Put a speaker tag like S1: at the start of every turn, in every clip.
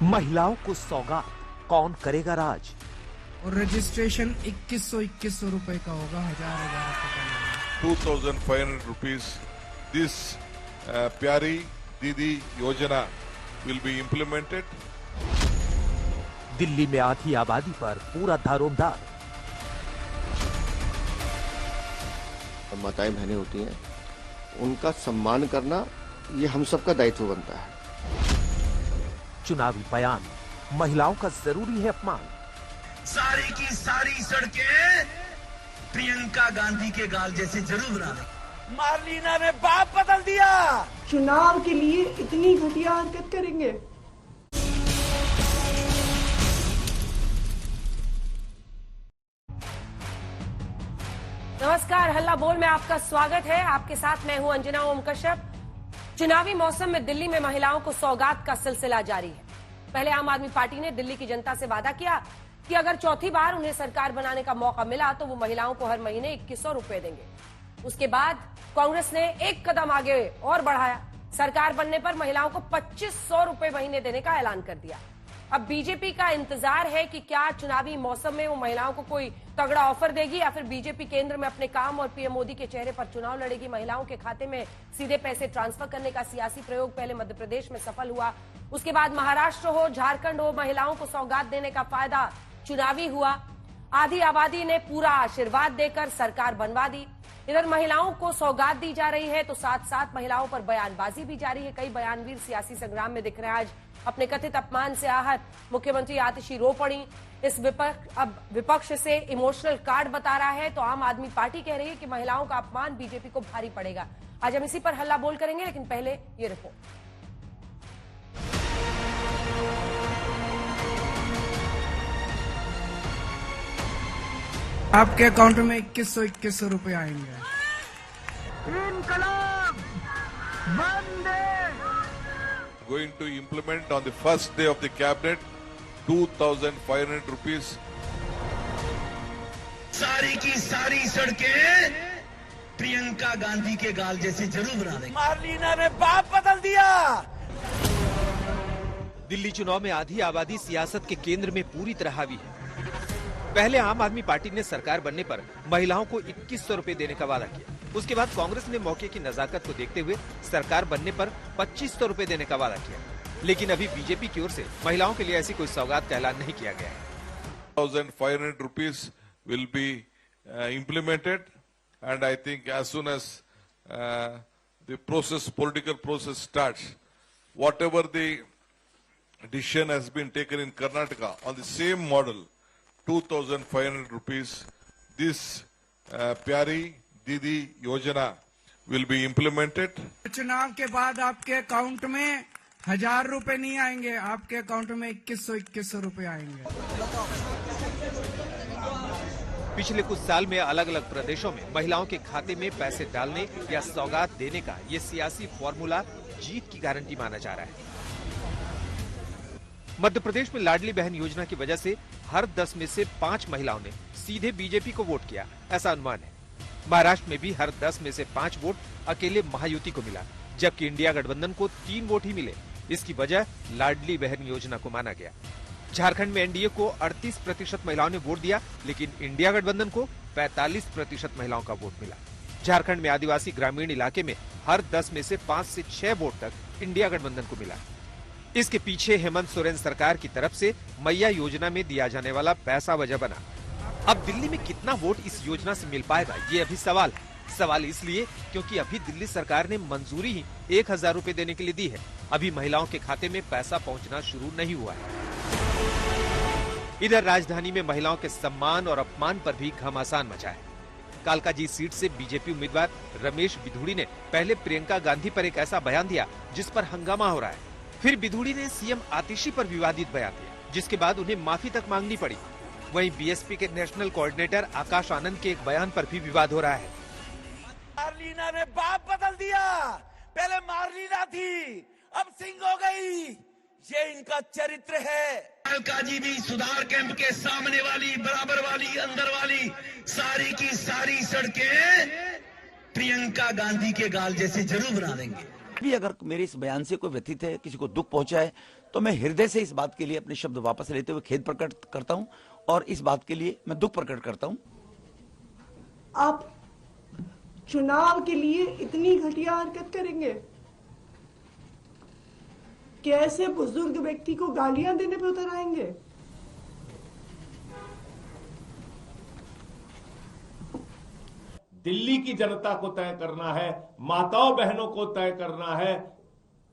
S1: महिलाओं को सौगात, कौन करेगा राज?
S2: और रजिस्ट्रेशन 2100 रुपए का होगा, 1000 रुपए का।
S3: 2500 rupees. This Pyari Didi Yojana will be implemented.
S1: Delhi में आधी आबादी पर पूरा दारोमदार।
S4: माताएं बहनें होती हैं, उनका सम्मान करना ये हम सबका दायित्व बनता है।
S1: चुनावी बयान, महिलाओं का जरूरी है अपमान।
S5: सारी की सारी सड़कें प्रियंका गांधी के गाल जैसे जरूर बना दें। मार्लिना ने बाप बदल दिया।
S6: चुनाव के लिए इतनी घटिया हरकत करेंगे?
S7: नमस्कार, हल्ला बोल में आपका स्वागत है। आपके साथ मैं हूं अंजना ओम कश्यप। चुनावी मौसम में दिल्ली में महिलाओं को सौगात का सिलसिला जारी है। पहले आम आदमी पार्टी ने दिल्ली की जनता से वादा किया कि अगर चौथी बार उन्हें सरकार बनाने का मौका मिला तो वो महिलाओं को हर महीने 2100 रुपए देंगे। उसके बाद कांग्रेस ने एक कदम आगे और बढ़ाया। सरकार बनने पर महिलाओं को 2500 रुपए महीने देने का ऐलान कर दिया। अब बीजेपी का इंतजार है कि क्या चुनावी मौसम में वो महिलाओं को कोई तगड़ा ऑफर देगी या फिर बीजेपी केंद्र में अपने काम और पीएम मोदी के चेहरे पर चुनाव लड़ेगी। महिलाओं के खाते में सीधे पैसे ट्रांसफर करने का सियासी प्रयोग पहले मध्य प्रदेश में सफल हुआ, उसके बाद महाराष्ट्र हो, झारखंड हो, महिलाओं को सौगात देने का फायदा चुनावी हुआ। आधी आबादी ने पूरा आशीर्वाद देकर सरकार बनवा दी। इधर महिलाओं को सौगात दी जा रही है तो साथ साथ महिलाओं पर बयानबाजी भी जारी है। कई बयानवीर सियासी संग्राम में दिख रहे हैं। आज अपने कथित अपमान से आहत मुख्यमंत्री आतिशी रो पड़ी। इस विपक्ष से इमोशनल कार्ड बता रहा है तो आम आदमी पार्टी कह रही है कि महिलाओं का अपमान बीजेपी को भारी पड़ेगा। आज हम इसी पर हल्ला बोल करेंगे, लेकिन पहले ये रिपोर्ट।
S2: आपके अकाउंट में 2100 रुपए आएंगे।
S3: Going to implement on the first day of the cabinet 2500 rupees.
S5: सारी की सारी सड़कें प्रियंका गांधी के गाल जैसे जरूर बना दें। मार्लिना ने बाप बदल दिया।
S8: दिल्ली चुनाव में आधी आबादी सियासत के केंद्र में पूरी तरह हावी है। पहले आम आदमी पार्टी ने सरकार बनने पर महिलाओं को 2100 रुपए देने का वादा किया। उसके बाद कांग्रेस ने मौके की नजाकत को देखते हुए सरकार बनने पर 2500 रुपए देने का वादा किया। लेकिन अभी बीजेपी की ओर से महिलाओं के लिए ऐसी कोई सौगात का ऐलान नहीं किया गया है।
S3: 2500 rupees will be implemented, and I think as soon as the political process starts, whatever the decision has been taken in Karnataka on the same model, 2500 rupees, this Pyari Didi Yojana will be implemented.
S2: चुनाव के बाद आपके account में 1000 रुपए नहीं आएंगे, आपके account में 2100 रुपए आएंगे।
S8: पिछले कुछ साल में अलग अलग प्रदेशों में महिलाओं के खाते में पैसे डालने या सौगात देने का ये सियासी फॉर्मूला जीत की गारंटी माना जा रहा है। मध्य प्रदेश में लाडली बहन योजना की वजह से हर 10 में से 5 महिलाओं ने सीधे बीजेपी को वोट किया, ऐसा अनुमान है। महाराष्ट्र में भी हर 10 में से 5 वोट अकेले महायुति को मिला, जबकि इंडिया गठबंधन को 3 वोट ही मिले। इसकी वजह लाडली बहन योजना को माना गया। झारखंड में एनडीए को 38% महिलाओं ने वोट दिया, लेकिन इंडिया गठबंधन को 45% महिलाओं का वोट मिला। झारखंड में आदिवासी ग्रामीण इलाके में हर 10 में से 5 से 6 वोट तक इंडिया गठबंधन को मिला। इसके पीछे हेमंत सोरेन सरकार की तरफ से मैया योजना में दिया जाने वाला पैसा वजह बना। अब दिल्ली में कितना वोट इस योजना से मिल पाएगा, ये अभी सवाल है। सवाल इसलिए क्योंकि अभी दिल्ली सरकार ने मंजूरी ही 1000 रुपए देने के लिए दी है। अभी महिलाओं के खाते में पैसा पहुंचना शुरू नहीं हुआ है। इधर राजधानी में महिलाओं के सम्मान और अपमान पर भी घमासान मचा है। कालकाजी सीट से बीजेपी उम्मीदवार रमेश बिधूड़ी ने पहले प्रियंका गांधी पर एक ऐसा बयान दिया जिस पर हंगामा हो रहा है। फिर बिधूड़ी ने सीएम आतिशी पर विवादित बयान दिया, जिसके बाद उन्हें माफी तक मांगनी पड़ी। वहीं बीएसपी के नेशनल कोऑर्डिनेटर आकाश आनंद के एक बयान पर भी विवाद हो रहा है।
S5: मार्लिना ने बाप बदल दिया। पहले मार्लिना थी, अब सिंह हो गई। ये इनका चरित्र है। कालकाजी भी सुधार कैंप के सामने वाली, बराबर वाली, अंदर वाली सारी की सारी सड़कें प्रियंका गांधी के गाल जैसे जरूर बना देंगे। भी अगर मेरे इस बयान से कोई व्यथित है, किसी को दुख पहुंचा है, तो मैं हृदय से इस बात के लिए अपने शब्द वापस लेते हुए खेद प्रकट करता हूं और इस बात के लिए मैं दुख प्रकट करता हूं।
S6: आप चुनाव के लिए इतनी घटिया हरकत करेंगे? कैसे बुजुर्ग व्यक्ति को गालियां देने पे उतर आएंगे?
S9: दिल्ली की जनता को तय करना है, माताओं बहनों को तय करना है,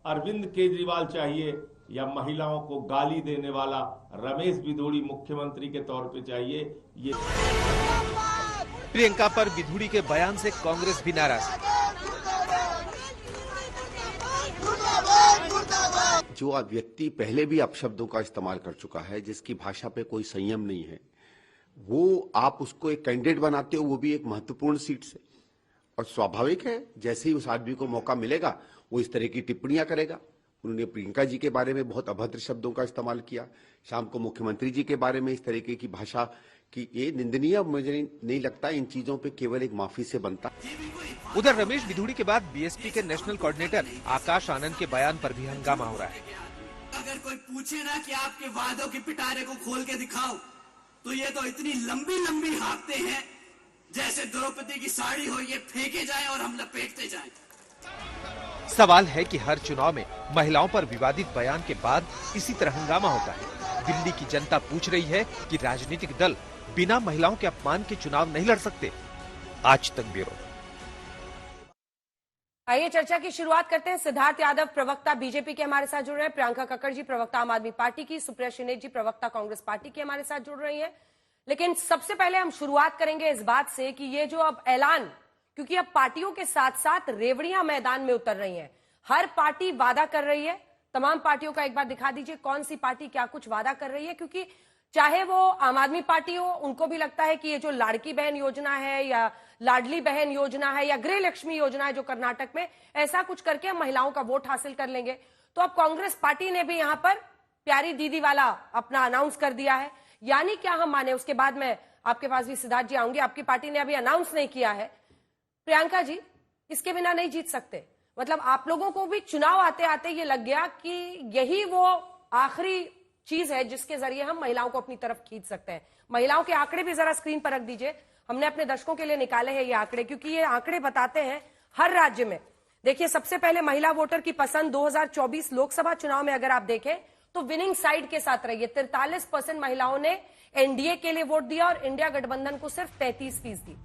S9: अरविंद केजरीवाल चाहिए या महिलाओं को गाली देने वाला रमेश बिधूड़ी मुख्यमंत्री के तौर पे चाहिए। ये
S8: प्रियंका पर बिधूड़ी के बयान से कांग्रेस भी नाराज।
S4: जो व्यक्ति पहले भी अपशब्दों का इस्तेमाल कर चुका है, जिसकी भाषा पे कोई संयम नहीं है, वो आप उसको एक कैंडिडेट बनाते हो, वो भी एक महत्वपूर्ण सीट से, और स्वाभाविक है जैसे ही उस आदमी को मौका मिलेगा वो इस तरह की टिप्पणियां करेगा। उन्होंने प्रियंका जी के बारे में बहुत अभद्र शब्दों का इस्तेमाल किया, शाम को मुख्यमंत्री जी के बारे में इस तरीके की भाषा की, ये निंदनीय। मुझे नहीं लगता इन चीजों पे केवल एक माफी से बनता।
S8: उधर रमेश बिधूड़ी के बाद बीएसपी के नेशनल कोऑर्डिनेटर आकाश आनंद के बयान पर भी हंगामा हो रहा है।
S10: अगर कोई पूछे ना कि आपके वादों के पिटारे को खोल के दिखाओ, तो ये तो इतनी लंबी लंबी हाँकते हैं जैसे द्रौपदी की साड़ी हो, ये फेंके जाए और हम लपेटते जाएं।
S8: सवाल है कि हर चुनाव में महिलाओं पर विवादित बयान के बाद इसी तरह हंगामा होता है। दिल्ली की जनता पूछ रही है कि राजनीतिक दल बिना महिलाओं के अपमान के चुनाव नहीं लड़ सकते। आज तक ब्यूरो।
S7: आइए चर्चा की शुरुआत करते हैं। सिद्धार्थ यादव प्रवक्ता बीजेपी के हमारे साथ जुड़ रहे हैं, प्रियंका कक्कड़ जी प्रवक्ता आम आदमी पार्टी की, सुप्रिया शिनेत जी प्रवक्ता कांग्रेस पार्टी की हमारे साथ जुड़ रही हैं। लेकिन सबसे पहले हम शुरुआत करेंगे इस बात से कि ये जो अब ऐलान, क्योंकि अब पार्टियों के साथ साथ रेवड़ियां मैदान में उतर रही हैं, हर पार्टी वादा कर रही है। तमाम पार्टियों का एक बार दिखा दीजिए कौन सी पार्टी क्या कुछ वादा कर रही है, क्योंकि चाहे वो आम आदमी पार्टी हो, उनको भी लगता है कि ये जो लाड़की बहन योजना है या लाडली बहन योजना है या गृह लक्ष्मी योजना है जो कर्नाटक में, ऐसा कुछ करके हम महिलाओं का वोट हासिल कर लेंगे। तो अब कांग्रेस पार्टी ने भी यहां पर प्यारी दीदी वाला अपना अनाउंस कर दिया है। यानी क्या हम माने? उसके बाद मैं आपके पास भी सिद्धार्थ जी आऊंगी। आपकी पार्टी ने अभी अनाउंस नहीं किया है। प्रियंका जी, इसके बिना नहीं जीत सकते। मतलब आप लोगों को भी चुनाव आते आते ये लग गया कि यही वो आखिरी चीज है जिसके जरिए हम महिलाओं को अपनी तरफ खींच सकते हैं। महिलाओं के आंकड़े भी जरा स्क्रीन पर रख दीजिए। हमने अपने दर्शकों के लिए निकाले हैं ये आंकड़े, क्योंकि ये आंकड़े बताते हैं हर राज्य में। देखिए, सबसे पहले महिला वोटर की पसंद 2024 लोकसभा चुनाव में अगर आप देखें तो विनिंग साइड के साथ रही है। 43% महिलाओं ने एनडीए के लिए वोट दिया और इंडिया गठबंधन को सिर्फ 33%।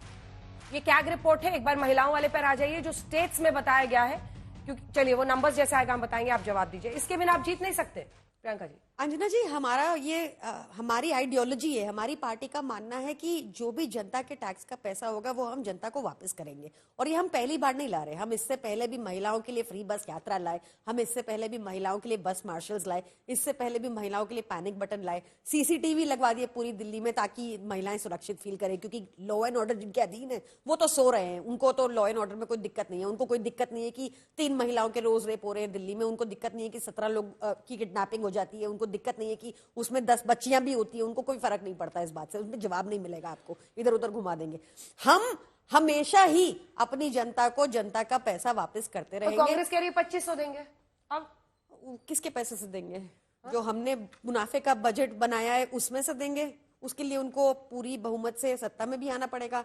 S7: ये कैग रिपोर्ट है। एक बार महिलाओं वाले पर आ जाइए जो स्टेट्स में बताया गया है, क्योंकि चलिए वो नंबर्स जैसे आएगा हम बताएंगे, आप जवाब दीजिए। इसके बिना आप जीत नहीं सकते। प्रियंका जी।
S11: अंजना जी, हमारा ये हमारी आइडियोलॉजी है, हमारी पार्टी का मानना है कि जो भी जनता के टैक्स का पैसा होगा वो हम जनता को वापस करेंगे। और ये हम पहली बार नहीं ला रहे, हम इससे पहले भी महिलाओं के लिए फ्री बस यात्रा लाए, हम इससे पहले भी महिलाओं के लिए बस मार्शल्स लाए, इससे पहले भी महिलाओं के लिए पैनिक बटन लाए, सीसीटीवी लगवा दिए पूरी दिल्ली में ताकि महिलाएं सुरक्षित फील करें, क्योंकि लॉ एंड ऑर्डर जिनके अधीन है वो तो सो रहे हैं, उनको तो लॉ एंड ऑर्डर में कोई दिक्कत नहीं है। उनको कोई दिक्कत नहीं है कि 3 महिलाओं के रोज रेप हो रहे हैं दिल्ली में, उनको दिक्कत नहीं है कि 17 लोग की किडनैपिंग हो जाती है, उनको दिक्कत नहीं है कि उसमें 10 बच्चियां भी होती है, उनको कोई फर्क नहीं पड़ता इस बात से। उसमें जवाब नहीं मिलेगा आपको, इधर उधर घुमा देंगे। हम हमेशा ही अपनी जनता को जनता का पैसा वापस करते रहेंगे।
S7: कांग्रेस कह रही है 2500 देंगे, अब
S11: किसके पैसे से देंगे? जो हमने मुनाफे का बजट बनाया है उसमें से देंगे। उसके लिए उनको पूरी बहुमत से सत्ता में भी आना पड़ेगा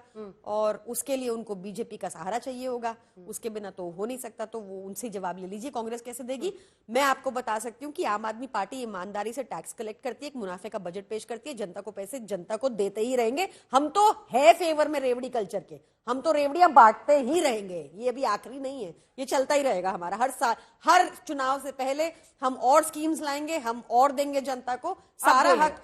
S11: और उसके लिए उनको बीजेपी का सहारा चाहिए होगा। उसके बिना तो हो नहीं सकता। तो वो उनसे जवाब ले लीजिए कांग्रेस कैसे देगी। मैं आपको बता सकती हूँ कि आम आदमी पार्टी ईमानदारी से टैक्स कलेक्ट करती है, एक मुनाफे का बजट पेश करती है, जनता को पैसे जनता को देते ही रहेंगे। हम तो है फेवर में रेवड़ी कल्चर के, हम तो रेवड़ियां बांटते ही रहेंगे। ये अभी आखिरी नहीं है, ये चलता ही रहेगा हमारा। हर साल हर चुनाव से पहले हम और स्कीम्स लाएंगे, हम और देंगे जनता को सारा हक।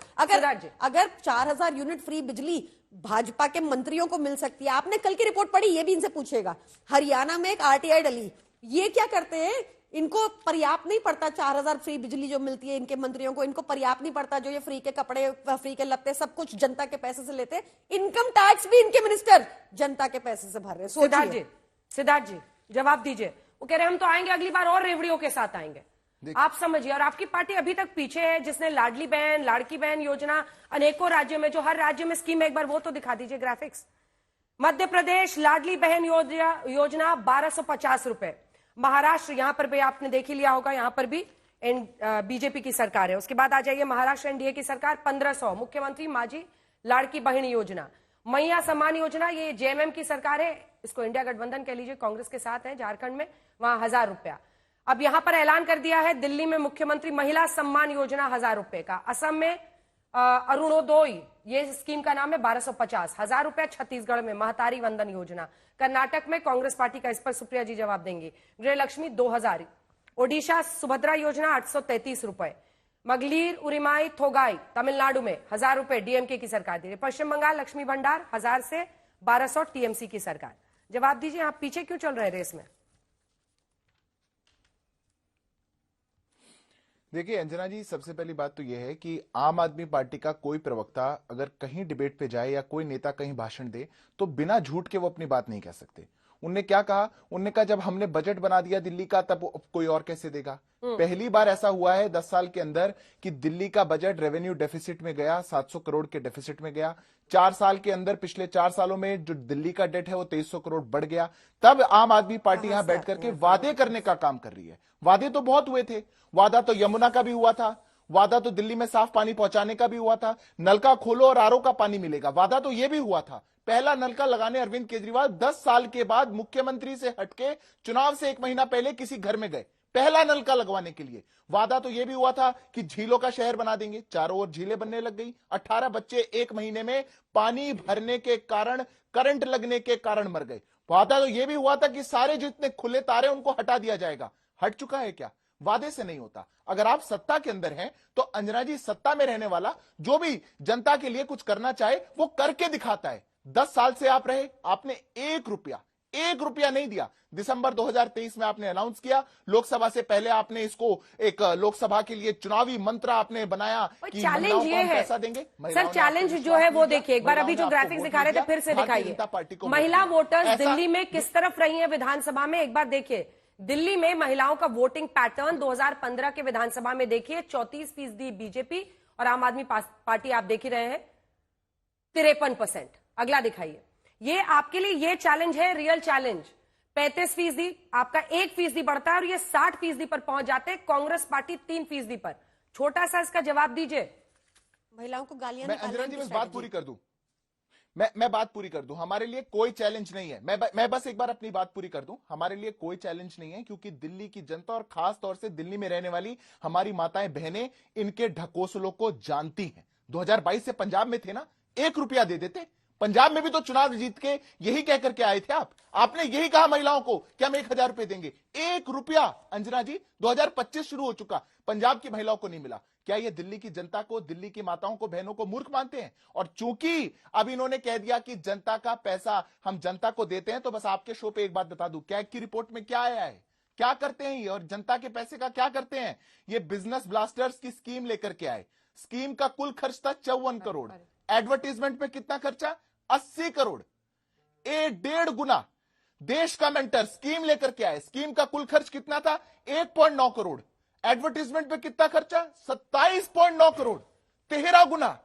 S11: अगर 4000 यूनिट फ्री बिजली भाजपा के मंत्रियों को मिल सकती है, आपने कल की रिपोर्ट पढ़ी, ये भी इनसे पूछेगा। हरियाणा में एक आरटीआई डली, ये क्या करते हैं? इनको पर्याप्त नहीं पड़ता 4000 फ्री बिजली जो मिलती है इनके मंत्रियों को, इनको पर्याप्त नहीं पड़ता जो ये फ्री के कपड़े, फ्री के लत्ते, सब कुछ जनता के पैसे से लेते हैं। इनकम टैक्स भी इनके मिनिस्टर जनता के पैसे से भर रहे हैं।
S7: सिद्धार्थ जी जवाब दीजिए। वो कह रहे हम तो आएंगे अगली बार और रेवड़ियों के साथ आएंगे। आप समझिए। और आपकी पार्टी अभी तक पीछे है, जिसने लाडली बहन लाड़की बहन योजना अनेकों राज्यों में, जो हर राज्य में स्कीम है, एक बार वो तो दिखा दीजिए ग्राफिक्स। मध्य प्रदेश लाडली बहन योजना 1250 रुपए, महाराष्ट्र, यहां पर भी आपने देख ही लिया होगा, यहां पर भी बीजेपी की सरकार है। उसके बाद आ जाइए महाराष्ट्र एनडीए की सरकार, 1500। मुख्यमंत्री माझी लाड़की बहन योजना, मैया सम्मान योजना, ये जेएमएम की सरकार है, इसको इंडिया गठबंधन कह लीजिए, कांग्रेस के साथ है। झारखंड में वहां 1000 रुपया। अब यहां पर ऐलान कर दिया है दिल्ली में मुख्यमंत्री महिला सम्मान योजना 1000 रुपए का। असम में अरुणोदय, ये स्कीम का नाम है, 1250। 1000 रुपया छत्तीसगढ़ में महतारी वंदन योजना। कर्नाटक में कांग्रेस पार्टी का, इस पर सुप्रिया जी जवाब देंगी, गृहलक्ष्मी 2000। ओडिशा सुभद्रा योजना 833 रुपए। मगलीर उरिमाई थोगाई तमिलनाडु में 1000 रुपए डीएमके की सरकार दे रही। पश्चिम बंगाल लक्ष्मी भंडार 1000 से 1200 टीएमसी की सरकार। जवाब दीजिए, आप पीछे क्यों चल रहे हैं रेस में?
S12: देखिए अंजना जी, सबसे पहली बात तो यह है कि आम आदमी पार्टी का कोई प्रवक्ता अगर कहीं डिबेट पे जाए या कोई नेता कहीं भाषण दे तो बिना झूठ के वो अपनी बात नहीं कह सकते। उनने क्या कहा? उनने कहा जब हमने बजट बना दिया दिल्ली का तब कोई और कैसे देगा। पहली बार ऐसा हुआ है 10 साल के अंदर कि दिल्ली का बजट रेवेन्यू डेफिसिट में गया, 700 करोड़ के डेफिसिट में गया। 4 साल के अंदर, पिछले 4 सालों में जो दिल्ली का डेट है वो 2300 करोड़ बढ़ गया। तब आम आदमी पार्टी यहां बैठ करके वादे करने का काम कर रही है। वादे तो बहुत हुए थे, वादा तो यमुना का भी हुआ था, वादा तो दिल्ली में साफ पानी पहुंचाने का भी हुआ था, नलका खोलो और आरओ का पानी मिलेगा, वादा तो यह भी हुआ था। पहला नलका लगाने अरविंद केजरीवाल 10 साल के बाद मुख्यमंत्री से हटके चुनाव से 1 महीना पहले किसी घर में गए, पहला नलका लगवाने के लिए। वादा तो यह भी हुआ था कि झीलों का शहर बना देंगे, चारों ओर झीलें बनने लग गई। 18 बच्चे 1 महीने में पानी भरने के कारण, करंट लगने के कारण मर गए। वादा तो यह भी हुआ था कि सारे जितने खुले तारे उनको हटा दिया जाएगा। हट चुका है क्या? वादे से नहीं होता। अगर आप सत्ता के अंदर हैं तो अंजना जी, सत्ता में रहने वाला जो भी जनता के लिए कुछ करना चाहे वो करके दिखाता है। 10 साल से आप रहे, आपने 1 रुपया नहीं दिया। दिसंबर 2023 में आपने अनाउंस किया, लोकसभा से पहले आपने इसको एक लोकसभा के लिए चुनावी मंत्र आपने बनाया कि
S7: चैलेंज ये है
S12: पैसा देंगे।
S7: सर, चैलेंज जो है वो देखिए, एक बार अभी जो ग्राफिक्स दिखा रहे थे फिर से दिखाइए। महिला वोटर्स दिल्ली में किस तरफ रही है विधानसभा में, एक बार देखिए। दिल्ली में महिलाओं का वोटिंग पैटर्न 2015 के विधानसभा में देखिए, 34% बीजेपी और आम आदमी पार्टी, आप देख ही रहे हैं 53%। अगला दिखाइए। ये आपके लिए ये चैलेंज है, रियल चैलेंज। 35% आपका 1% बढ़ता है और ये 60% पर पहुंच जाते हैं। कांग्रेस पार्टी 3% पर। छोटा सा इसका जवाब दीजिए।
S11: महिलाओं को गालियां
S12: मैं अंजना जी बात पूरी कर दूं, मैं बात पूरी कर दूं। हमारे लिए कोई चैलेंज नहीं है। मैं बस एक बार अपनी बात पूरी कर दूं। हमारे लिए कोई चैलेंज नहीं है क्योंकि दिल्ली की जनता और खास तौर से दिल्ली में रहने वाली हमारी माताएं बहनें इनके ढकोसलों को जानती हैं। 2022 से पंजाब में थे ना, 1 रुपया दे देते। पंजाब में भी तो चुनाव जीत के यही कह करके आए थे आप। आपने यही कहा महिलाओं को कि हम 1000 रुपए देंगे। 1 रुपया अंजना जी 2025 शुरू हो चुका, पंजाब की महिलाओं को नहीं मिला। क्या ये दिल्ली की जनता को, दिल्ली की माताओं को, बहनों को मूर्ख मानते हैं? और चूंकि अब इन्होंने कह दिया कि जनता का पैसा हम जनता को देते हैं, तो बस आपके शो पे एक बात बता दूं, कैग की रिपोर्ट में क्या आया है, क्या करते हैं ये और जनता के पैसे का क्या करते हैं? ये बिजनेस ब्लास्टर्स की स्कीम लेकर के आए। स्कीम का कुल खर्च था 54 करोड़। एडवर्टीजमेंट में कितना खर्चा? 80 करोड़। 1.5 गुना देश का मेंटर स्कीम लेकर के आए। स्कीम का कुल खर्च कितना था? 1.9 करोड़। एडवर्टीजमेंट पे कितना खर्चा? 27.9 करोड़। 13 गुना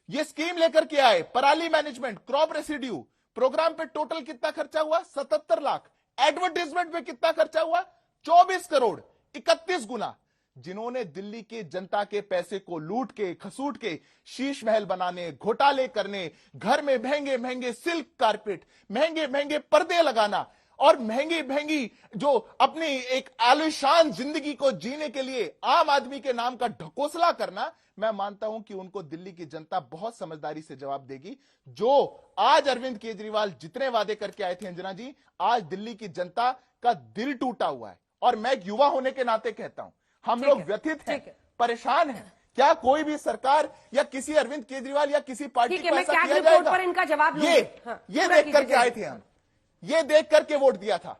S12: ये स्कीम लेकर के आए। पराली मैनेजमेंट, क्रॉप रेसिड्यू प्रोग्राम पे टोटल कितना खर्चा हुआ? 77 लाख। एडवर्टीजमेंट पे कितना खर्चा हुआ? 24 करोड़। 31 गुना। जिन्होंने दिल्ली की जनता के पैसे को लूट के, खसूट के शीश महल बनाने, घोटाले करने, घर में महंगे महंगे सिल्क कारपेट, महंगे महंगे पर्दे लगाना और महंगी महंगी जो अपनी एक आलीशान जिंदगी को जीने के लिए आम आदमी के नाम का ढकोसला करना, मैं मानता हूं कि उनको दिल्ली की जनता बहुत समझदारी से जवाब देगी। जो आज अरविंद केजरीवाल जितने वादे करके आए थे अंजना जी, आज दिल्ली की जनता का दिल टूटा हुआ है। और मैं एक युवा होने के नाते कहता हूं, हम लोग व्यथित हैं, परेशान हैं। क्या कोई भी सरकार या किसी अरविंद केजरीवाल या किसी पार्टी को ऐसा किया जाएगा?
S7: पर इनका जवाब
S12: ये देख करके आए थे हम, ये देख करके वोट दिया था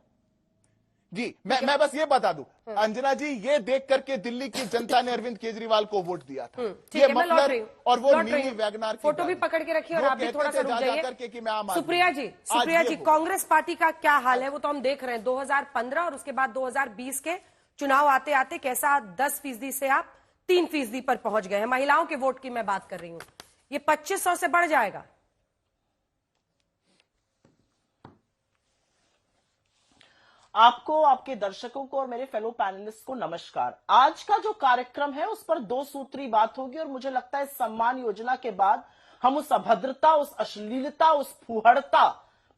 S12: जी। मैं बस ये बता दूं अंजना जी, ये देख करके दिल्ली की जनता ने अरविंद केजरीवाल को वोट दिया था। ये मफलर और वो नीली वैगनार की
S7: फोटो भी पकड़ के रखिए और आप भी थोड़ा सा रुक जाइए। सुप्रिया जी, कांग्रेस पार्टी का क्या हाल है वो तो हम देख रहे हैं। 2015 और उसके बाद 2020 के चुनाव आते आते कैसा 10% से आप 3% पर पहुंच गए हैं। महिलाओं के वोट की मैं बात कर रही हूं, ये 2500 से बढ़ जाएगा।
S13: आपको, आपके दर्शकों को और मेरे फेलो पैनलिस्ट को नमस्कार। आज का जो कार्यक्रम है उस पर 2 सूत्री बात होगी और मुझे लगता है सम्मान योजना के बाद हम उस अभद्रता, उस अश्लीलता, उस फुहड़ता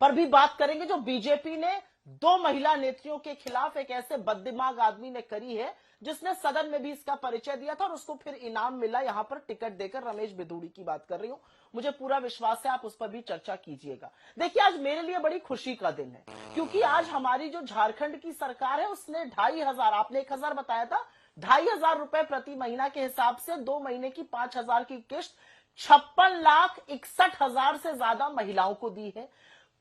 S13: पर भी बात करेंगे जो बीजेपी ने 2 महिला नेत्रियों के खिलाफ एक ऐसे बददिमाग आदमी ने करी है जिसने सदन में भी इसका परिचय दिया था और उसको फिर इनाम मिला यहां पर टिकट देकर। रमेश बिधूड़ी की बात कर रही हूं, मुझे पूरा विश्वास है आप उस पर भी चर्चा कीजिएगा। देखिए, आज मेरे लिए बड़ी खुशी का दिन है क्योंकि आज हमारी जो झारखंड की सरकार है उसने 2500, आपने 1000 बताया था, 2500 रुपए प्रति महीना के हिसाब से 2 महीने की 5000 की किस्त 56,61,000 से ज्यादा महिलाओं को दी है।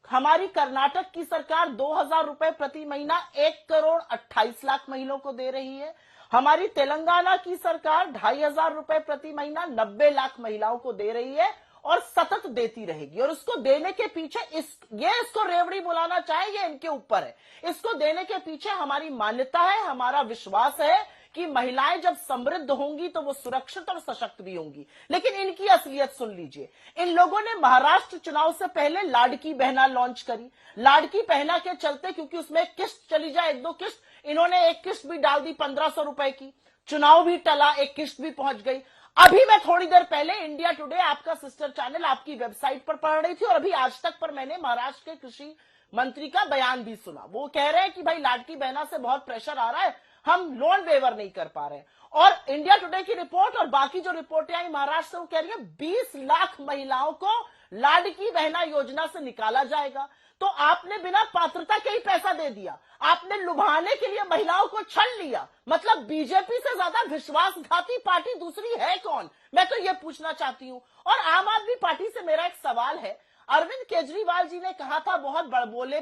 S13: हमारी कर्नाटक की सरकार 2000 रुपए प्रति महीना 1,28,00,000 महिलाओं को दे रही है। हमारी तेलंगाना की सरकार 2500 रुपए प्रति महीना 90 लाख महिलाओं को दे रही है और सतत देती रहेगी। और उसको देने के पीछे इसको रेवड़ी बुलाना चाहे ये इनके ऊपर है। इसको देने के पीछे हमारी मान्यता है, हमारा विश्वास है कि महिलाएं जब समृद्ध होंगी तो वो सुरक्षित और सशक्त भी होंगी। लेकिन इनकी असलियत सुन लीजिए। इन लोगों ने महाराष्ट्र चुनाव से पहले लाड़की बहना लॉन्च करी। लाड़की बहना के चलते, क्योंकि उसमें किस्त चली जाए 1-2 किस्त, इन्होंने एक किस्त भी डाल दी 1500 रुपए की। चुनाव भी टला, एक किस्त भी पहुंच गई। अभी मैं थोड़ी देर पहले इंडिया टुडे, आपका सिस्टर चैनल, आपकी वेबसाइट पर पढ़ रही थी और अभी आज तक पर मैंने महाराष्ट्र के कृषि मंत्री का बयान भी सुना। वो कह रहे हैं कि भाई लाड़की बहना से बहुत प्रेशर आ रहा है, हम लोन वेवर नहीं कर पा रहे हैं। और इंडिया टुडे की रिपोर्ट और बाकी जो रिपोर्टें आई महाराष्ट्र से, वो कह रही है 20 लाख महिलाओं को लाड़की बहना योजना से निकाला जाएगा। तो आपने बिना पात्रता के ही पैसा दे दिया, आपने लुभाने के लिए महिलाओं को छल लिया। मतलब बीजेपी से ज्यादा विश्वासघाती पार्टी दूसरी है कौन, मैं तो ये पूछना चाहती हूं। और आम आदमी पार्टी से मेरा एक सवाल है। अरविंद केजरीवाल जी ने कहा था, बहुत बड़बोले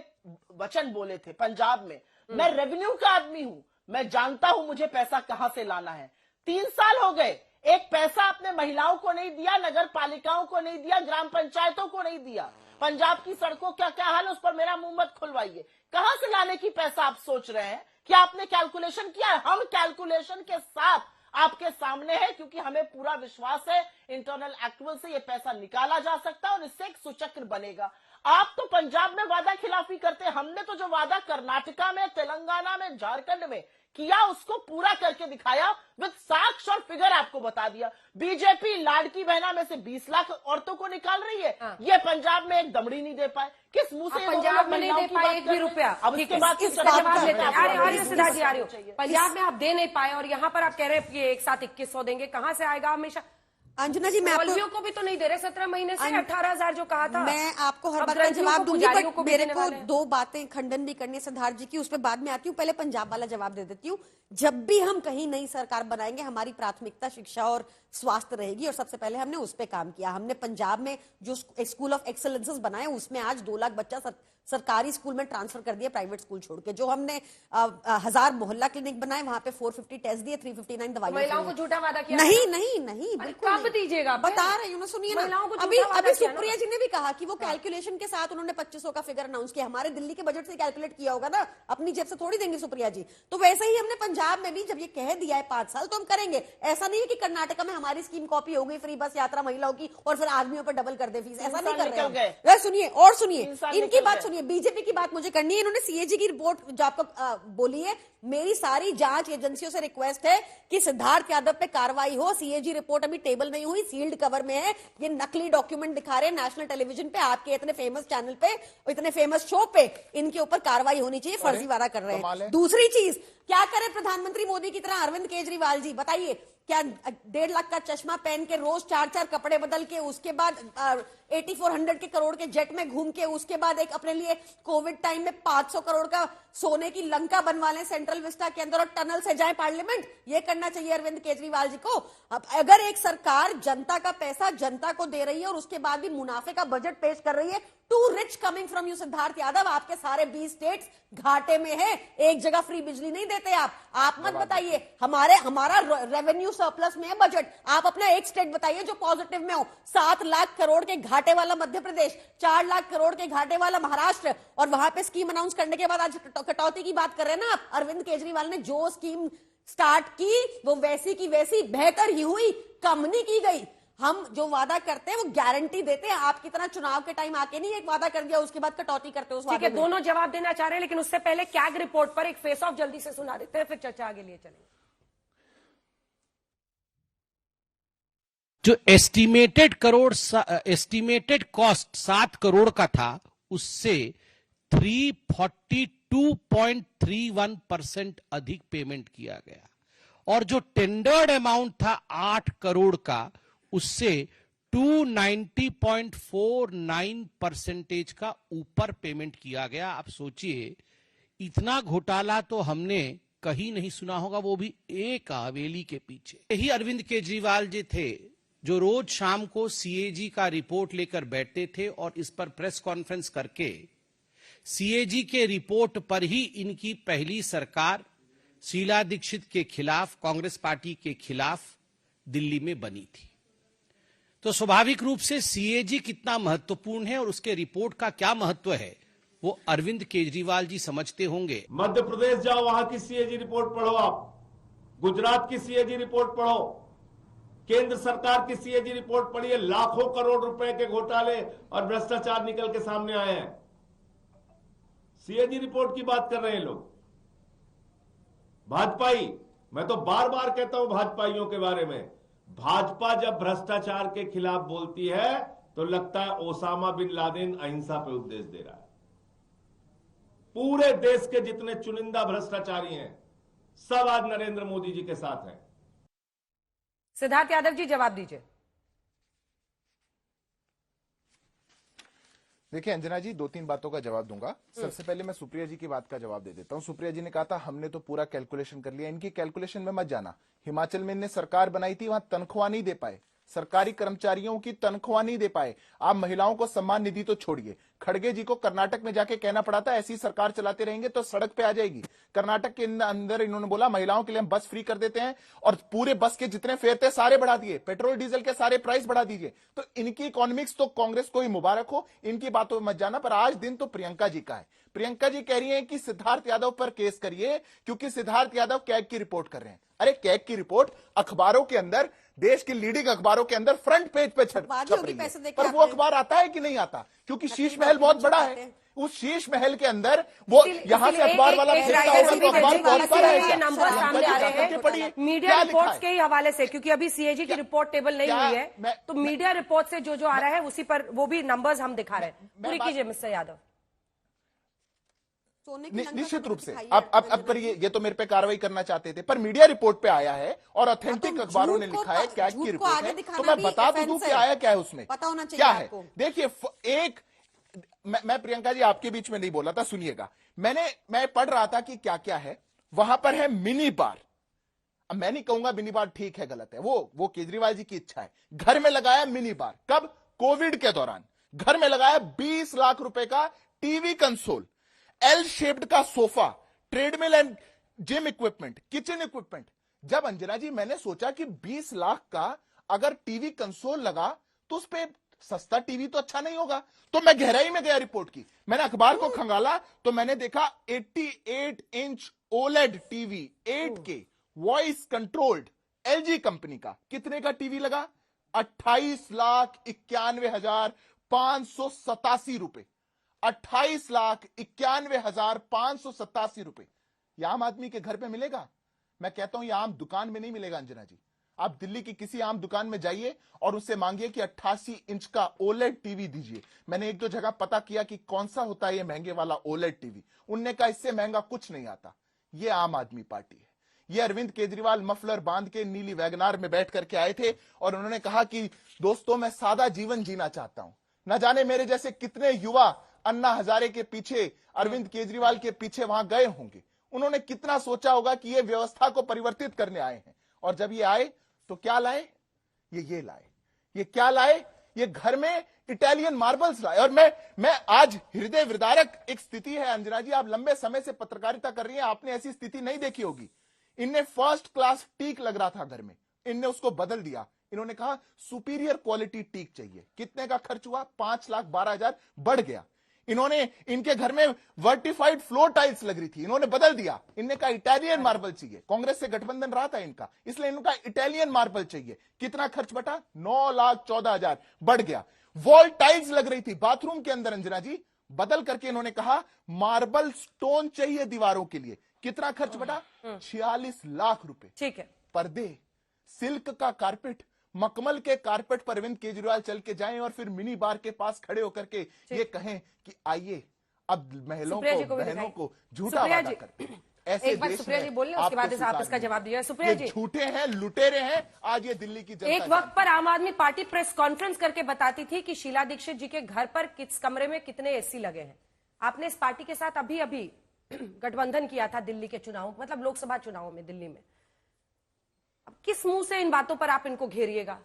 S13: वचन बोले थे पंजाब में, मैं रेवेन्यू का आदमी हूं, मैं जानता हूं मुझे पैसा कहां से लाना है। 3 साल हो गए, एक पैसा आपने महिलाओं को नहीं दिया, नगर पालिकाओं को नहीं दिया, ग्राम पंचायतों को नहीं दिया। पंजाब की सड़कों का क्या हाल है उस पर मेरा मुंह मत खुलवाइए। कहां से लाने की पैसा आप सोच रहे हैं? क्या आपने कैलकुलेशन किया है? हम कैलकुलेशन के साथ आपके सामने है, क्योंकि हमें पूरा विश्वास है इंटरनल एक्चुअल से ये पैसा निकाला जा सकता है और इससे एक सुचक्र बनेगा। आप तो पंजाब में वादा खिलाफी करते हैं, हमने तो जो वादा कर्नाटका में, तेलंगाना में, झारखंड में किया उसको पूरा करके दिखाया, विद साक्ष्य और फिगर आपको बता दिया। बीजेपी लाड़की बहना में से 20 लाख औरतों को निकाल रही है, ये पंजाब में एक दमड़ी नहीं दे पाए। किस मुंह से
S7: पंजाब में नहीं दे पाए 1 भी रुपया?
S13: अब इसके बाद
S7: सिद्धार्थ जी आ रही हो, पंजाब में आप दे नहीं पाए और यहाँ पर आप कह रहे हैं कि एक साथ 2100 देंगे, कहां से आएगा? हमेशा
S11: अंजना जी, मैं आपको
S7: को भी तो नहीं दे रहे 17 महीने से 18,000 जो कहा था।
S11: मैं आपको हर बात का जवाब दूंगी, बट मेरे को 2 बातें खंडन भी करनी है सिद्धार्थ जी की, उस पर बाद में आती हूँ। पहले पंजाब वाला जवाब दे देती हूँ। जब भी हम कहीं नई सरकार बनाएंगे, हमारी प्राथमिकता शिक्षा और स्वास्थ्य रहेगी और सबसे पहले हमने उस पर काम किया। हमने पंजाब में जो स्कूल ऑफ एक्सेलेंसेस बनाए, उसमें आज 2 लाख बच्चा सरकारी स्कूल में ट्रांसफर कर दिया, प्राइवेट स्कूल छोड़ के। जो हमने 1000 मोहल्ला क्लिनिक बनाए, वहां पे 450 टेस्ट दिए, 359 दवाइयां।
S7: महिलाओं को झूठा वादा किया?
S11: नहीं,
S7: कब दीजिएगा?
S11: बता रही हूँ ना, सुनिए ना। अभी सुप्रिया जी ने भी कहा कि वो कैलकुलेशन के साथ उन्होंने 2500 का फिगर अनाउंस किया। हमारे दिल्ली के बजट से कैलकुलेट किया होगा ना, अपनी जेब से थोड़ी देंगे सुप्रिया जी। तो वैसे ही हमने पंजाब में भी जब ये कह दिया है 5 साल, तो हम करेंगे। ऐसा नहीं है कि कर्नाटक में हमारी स्कीम कॉपी हो गई, फ्री बस यात्रा महिलाओं की, और फिर आदमियों पर डबल कर दे फीस। ऐसा नहीं कर रहे हैं। सुनिए और सुनिए, इनकी बात सुनिए, बीजेपी की बात मुझे करनी है। इन्होंने सीएजी की रिपोर्ट जो आपको बोली है, मेरी सारी जांच एजेंसियों से रिक्वेस्ट है कि सिद्धार्थ यादव पे कार्रवाई हो। सीएजी रिपोर्ट अभी टेबल नहीं हुई, सील्ड कवर में है। ये नकली डॉक्यूमेंट दिखा रहे हैं नेशनल टेलीविजन पे, आपके इतने फेमस चैनल पे, इतने फेमस शो पे। इनके ऊपर कार्रवाई होनी चाहिए, फर्जीवाड़ा कर रहे हैं। दूसरी चीज, क्या करे प्रधानमंत्री मोदी की तरह अरविंद केजरीवाल जी? बताइए, क्या 1.5 लाख का चश्मा पहन के, रोज 4-4 कपड़े बदल के, उसके बाद 8400 के करोड़ के जेट में घूम के, उसके बाद एक अपने लिए कोविड टाइम में 500 करोड़ का सोने की लंका बनवा लें सेंट्रल विस्टा के अंदर और टनल से जाए पार्लियामेंट? ये करना चाहिए अरविंद केजरीवाल जी को। अब अगर एक सरकार जनता का पैसा जनता को दे रही है और उसके बाद भी मुनाफे का बजट पेश कर रही है, to rich coming from you Siddharth Yadav. आपके सारे 20 स्टेट्स घाटे में है, एक जगह फ्री बिजली नहीं देते आप मत बताइए। हमारा रेवेन्यू सरप्लस में है बजट, आप अपना एक स्टेट बताइए जो पॉजिटिव में हो। 7 लाख करोड़ के घाटे वाला मध्य प्रदेश, 4 लाख करोड़ के घाटे वाला महाराष्ट्र, और वहां पे स्कीम अनाउंस करने के बाद आज कटौती की बात कर रहे हैं ना आप। अरविंद केजरीवाल ने जो स्कीम स्टार्ट की वो वैसी की वैसी बेहतर ही हुई, कम नहीं की गई। हम जो वादा करते हैं वो गारंटी देते हैं। आपकी तरह चुनाव के टाइम आके नहीं एक वादा कर दिया उसके बाद कटौती करते हो उस
S7: ठीक है,
S11: वादे में।
S7: दोनों जवाब देना चाह रहे हैं, लेकिन उससे पहले कैग रिपोर्ट पर एक फेस ऑफ जल्दी से सुना देते हैं, फिर चर्चा आगे लिए चलेंगे।
S14: जो एस्टिमेटेड कॉस्ट 7 करोड़ का था, उससे 342.31% अधिक पेमेंट किया गया, और जो टेंडर्ड अमाउंट था 8 करोड़ का, उससे 290.49% का ऊपर पेमेंट किया गया। आप सोचिए, इतना घोटाला तो हमने कहीं नहीं सुना होगा, वो भी एक हवेली के पीछे। यही अरविंद केजरीवाल जी थे जो रोज शाम को सीएजी का रिपोर्ट लेकर बैठते थे और इस पर प्रेस कॉन्फ्रेंस करके सीएजी के रिपोर्ट पर ही इनकी पहली सरकार शीला दीक्षित के खिलाफ, कांग्रेस पार्टी के खिलाफ दिल्ली में बनी थी। तो स्वाभाविक रूप से सीएजी कितना महत्वपूर्ण है और उसके रिपोर्ट का क्या महत्व है, वो अरविंद केजरीवाल जी समझते होंगे।
S9: मध्य प्रदेश जाओ, वहां की सीएजी रिपोर्ट पढ़ो, आप गुजरात की सीएजी रिपोर्ट पढ़ो, केंद्र सरकार की सीएजी रिपोर्ट पढ़िए। लाखों करोड़ रुपए के घोटाले और भ्रष्टाचार निकल के सामने आए हैं। सीएजी रिपोर्ट की बात कर रहे हैं लोग। भाजपाई, मैं तो बार बार कहता हूं भाजपाइयों के बारे में, भाजपा जब भ्रष्टाचार के खिलाफ बोलती है तो लगता है ओसामा बिन लादेन अहिंसा पे उपदेश दे रहा है। पूरे देश के जितने चुनिंदा भ्रष्टाचारी हैं, सब आज नरेंद्र मोदी जी के साथ हैं।
S7: सिद्धार्थ यादव जी, जवाब दीजिए।
S12: देखिए अंजना जी, 2-3 बातों का जवाब दूंगा। सबसे पहले मैं सुप्रिया जी की बात का जवाब दे देता हूं। सुप्रिया जी ने कहा था हमने तो पूरा कैलकुलेशन कर लिया। इनकी कैलकुलेशन में मत जाना। हिमाचल में इनने सरकार बनाई थी, वहां तनख्वाह नहीं दे पाए, सरकारी कर्मचारियों की तनख्वाह नहीं दे पाए। आप महिलाओं को सम्मान निधि तो छोड़िए, खड़गे जी को कर्नाटक में जाके कहना पड़ा था ऐसी सरकार चलाते रहेंगे तो सड़क पे आ जाएगी। कर्नाटक के अंदर इन्होंने बोला महिलाओं के लिए हम बस फ्री कर देते हैं, और पूरे बस के जितने फेयर थे सारे बढ़ा दिए, पेट्रोल डीजल के सारे प्राइस बढ़ा दीजिए। तो इनकी इकोनॉमिक्स तो कांग्रेस को ही मुबारक हो, इनकी बातों में मत जाना। पर आज दिन तो प्रियंका जी का है। प्रियंका जी कह रही है कि सिद्धार्थ यादव पर केस करिए क्योंकि सिद्धार्थ यादव कैग की रिपोर्ट कर रहे हैं। अरे कैग की रिपोर्ट अखबारों के अंदर, देश की लीडिंग अखबारों के अंदर फ्रंट पेज पे छप रही है, पर वो अखबार आता है कि नहीं आता? क्योंकि शीश महल बहुत बड़ा है। उस शीश महल के अंदर वो यहां से अखबार वाला फेंकता होगा तो अखबार कौन पर है?
S7: नंबर सामने आ रहे हैं मीडिया रिपोर्ट्स के ही हवाले से, क्योंकि अभी सीएजी की रिपोर्ट टेबल नहीं हुई है, तो मीडिया रिपोर्ट से जो आ रहा है उसी पर वो भी नंबर्स हम दिखा रहे हैं। पूरी कीजिए मिस्टर यादव।
S12: निश्चित रूप से अब पर ये तो मेरे पे कार्रवाई करना चाहते थे, पर मीडिया रिपोर्ट पे आया है और ऑथेंटिक अखबारों ने लिखा है, कैग की रिपोर्ट है, तो मैं बता तो दूं कि आया क्या है उसमें,
S11: पता होना चाहिए
S12: क्या है।
S11: आपको।
S12: देखिए एक मैं प्रियंका जी आपके बीच में नहीं बोला था, सुनिएगा। मैं पढ़ रहा था कि क्या क्या है। वहां पर है मिनी बार। अब मैं नहीं कहूंगा मिनी बार ठीक है गलत है, वो केजरीवाल जी की इच्छा है। घर में लगाया मिनी बार, कब? कोविड के दौरान। घर में लगाया 20 लाख रुपए का टीवी कंसोल, एल शेप्ड का sofa, treadmill and gym equipment, kitchen equipment. जब अंजना जी मैंने सोचा कि 20 लाख का अगर टीवी कंसोल लगा तो उस पे सस्ता टीवी तो अच्छा नहीं होगा, तो मैं गहराई में गया रिपोर्ट की। मैंने अखबार को खंगाला तो मैंने देखा 88 inch OLED TV 8K voice controlled LG company का। कितने का टीवी लगा? 28,91,587 रुपए। 28,91,587 रुपए। ये आम आदमी के घर पे मिलेगा? मैं कहता हूं ये आम दुकान में नहीं मिलेगा अंजना जी। आप दिल्ली की किसी आम दुकान में जाइए और उससे मांगिए कि 88 इंच का ओलेड टीवी दीजिए। मैंने 1-2 जगह पता किया कि कौन सा होता है ये महंगे वाला ओलेड टीवी। उनने कहा इससे महंगा कुछ नहीं आता। ये आम आदमी पार्टी है। ये अरविंद केजरीवाल मफलर बांध के नीली वैगनार में बैठ करके आए थे और उन्होंने कहा कि दोस्तों मैं सादा जीवन जीना चाहता हूं। न जाने मेरे जैसे कितने युवा अन्ना हजारे के पीछे, अरविंद केजरीवाल के पीछे वहां गए होंगे। उन्होंने कितना सोचा होगा कि ये व्यवस्था को परिवर्तित करने आए हैं, और जब ये आए तो क्या लाए? ये लाए। ये क्या लाए? ये घर में इटालियन मार्बल्स लाए। और मैं आज हृदय विदारक एक स्थिति है अंजना जी, आप लंबे समय से पत्रकारिता कर रही हैं, आपने ऐसी स्थिति नहीं देखी होगी। इनने फर्स्ट क्लास टीक लग रहा था घर में, इनने उसको बदल दिया। इन्होंने कहा सुपीरियर क्वालिटी टीक चाहिए। कितने का खर्च हुआ? 5,12,000 बढ़ गया। इन्होंने, इनके घर में वर्टिफाइड फ्लोर टाइल्स लग रही थी, इन्होंने बदल दिया। इनने कहा इटालियन मार्बल चाहिए, कांग्रेस से गठबंधन रहा था इनका, इसलिए इनका इटालियन मार्बल चाहिए। कितना खर्च बटा? 9,14,000 बढ़ गया। वॉल टाइल्स लग रही थी बाथरूम के अंदर, अंजना जी, बदल करके इन्होंने कहा मार्बल स्टोन चाहिए दीवारों के लिए। कितना खर्च बटा? 46 लाख रुपए।
S7: ठीक है।
S12: पर्दे, सिल्क का कारपेट, मखमल के कारपेट पर अरविंद केजरीवाल चल के जाएं और फिर मिनी बार के पास खड़े होकर के ये कहें कि आइए अब महिलाओं को, बहनों को झूठा वादा करते हैं। ऐसे
S7: एक बार सुप्रिया जी बोल लें, उसके बाद आप इसका जवाब दीजिए। सुप्रिया जी,
S12: झूठे हैं, लुटेरे हैं। आज ये दिल्ली की जनता,
S7: एक वक्त पर आम आदमी पार्टी प्रेस कॉन्फ्रेंस करके बताती थी कि शीला दीक्षित जी के घर पर किस कमरे में कितने एसी लगे हैं। आपने इस पार्टी के साथ अभी अभी गठबंधन किया था दिल्ली के चुनाव, मतलब लोकसभा चुनाव में दिल्ली में। अब किस मुंह से इन बातों पर आप इनको घेरिएगा?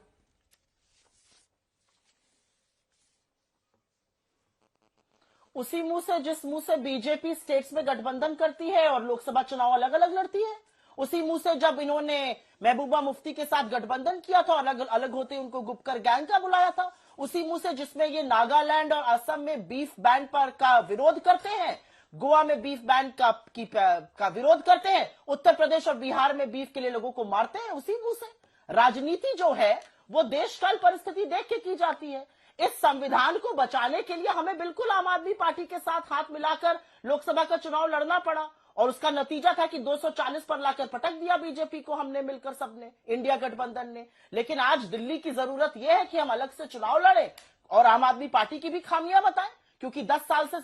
S13: उसी मुंह से जिस मुंह से बीजेपी स्टेट्स में गठबंधन करती है और लोकसभा चुनाव अलग अलग लड़ती है। उसी मुंह से जब इन्होंने महबूबा मुफ्ती के साथ गठबंधन किया था, अलग अलग होते उनको गुपकर गैंग का बुलाया था। उसी मुंह से जिसमें ये नागालैंड और असम में बीफ बैन पर का विरोध करते हैं, गोवा में बीफ बैन का विरोध करते हैं, उत्तर प्रदेश और बिहार में बीफ के लिए लोगों को मारते हैं। उसी मुंह से राजनीति जो है वो देश काल परिस्थिति देख के की जाती है। इस संविधान को बचाने के लिए हमें बिल्कुल आम आदमी पार्टी के साथ हाथ मिलाकर लोकसभा का चुनाव लड़ना पड़ा और उसका नतीजा था कि 240 पर लाकर पटक दिया बीजेपी को हमने मिलकर, सबने, इंडिया गठबंधन ने। लेकिन आज दिल्ली की जरूरत यह है कि हम अलग से चुनाव लड़ें और आम आदमी पार्टी की भी खामियां बताएं, क्योंकि 10 साल से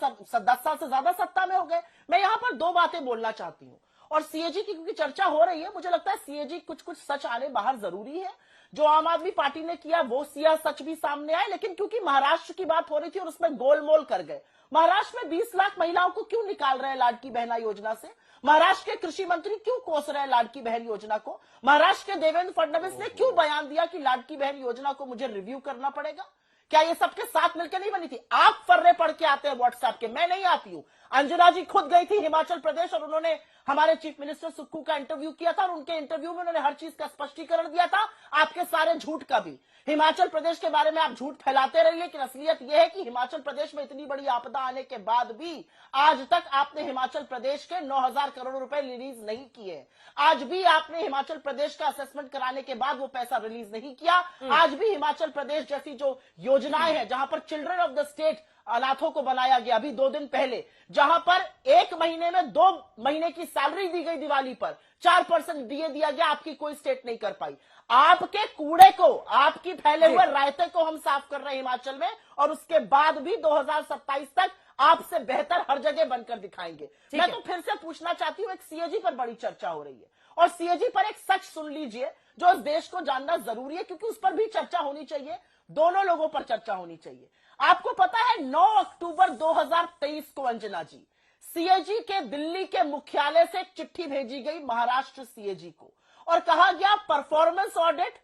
S13: ज्यादा सत्ता में हो गए। मैं यहां पर दो बातें बोलना चाहती हूं, और सीएजी की क्योंकि चर्चा हो रही है, मुझे लगता है सीएजी कुछ सच आने बाहर जरूरी है। जो आम आदमी पार्टी ने किया वो सिया सच भी सामने आए, लेकिन क्योंकि महाराष्ट्र की बात हो रही थी और उसमें गोलमोल कर गए। महाराष्ट्र में 20 लाख महिलाओं को क्यों निकाल रहे हैं लाडकी बहना योजना से? महाराष्ट्र के कृषि मंत्री क्यों कोस रहे हैं लाडकी बहन योजना को? महाराष्ट्र के देवेंद्र फडणवीस ने क्यों बयान दिया कि लाडकी बहन योजना को मुझे रिव्यू करना पड़ेगा? क्या ये सबके साथ मिलकर नहीं बनी थी? आप फर्रे पढ़ के आते हैं व्हाट्सएप के, मैं नहीं आती हूं। अंजना जी खुद गई थी हिमाचल प्रदेश और उन्होंने हमारे चीफ मिनिस्टर सुक्खू का इंटरव्यू किया था और उनके इंटरव्यू में उन्होंने हर चीज का स्पष्टीकरण दिया था, आपके सारे झूठ का भी। हिमाचल प्रदेश के बारे में आप झूठ फैलाते रहिए, लेकिन असलियत यह है कि हिमाचल प्रदेश में इतनी बड़ी आपदा आने के बाद भी आज तक आपने हिमाचल प्रदेश के 9,000 करोड़ रुपए रिलीज नहीं किए। आज भी आपने हिमाचल प्रदेश का असेसमेंट कराने के बाद वो पैसा रिलीज नहीं किया। आज भी हिमाचल प्रदेश जैसी जो योजनाएं हैं, जहां पर चिल्ड्रन ऑफ द स्टेट अनाथों को बनाया गया अभी 2 दिन पहले, जहां पर 1 महीने में 2 महीने की सैलरी दी गई, दिवाली पर 4% दिया गया, आपकी कोई स्टेट नहीं कर पाई। आपके कूड़े को, आपकी फैले हुए रायते को हम साफ कर रहे हैं हिमाचल में, और उसके बाद भी 2027 तक आपसे बेहतर हर जगह बनकर दिखाएंगे। मैं तो फिर से पूछना चाहती हूं, एक सीएजी पर बड़ी चर्चा हो रही है और सीएजी पर एक सच सुन लीजिए जो इस देश को जानना जरूरी है, क्योंकि उस पर भी चर्चा होनी चाहिए, दोनों लोगों पर चर्चा होनी चाहिए। आपको पता है 9 अक्टूबर 2023 को अंजना जी, सीएजी के दिल्ली के मुख्यालय से एक चिट्ठी भेजी गई महाराष्ट्र सीएजी को और कहा गया performance audit,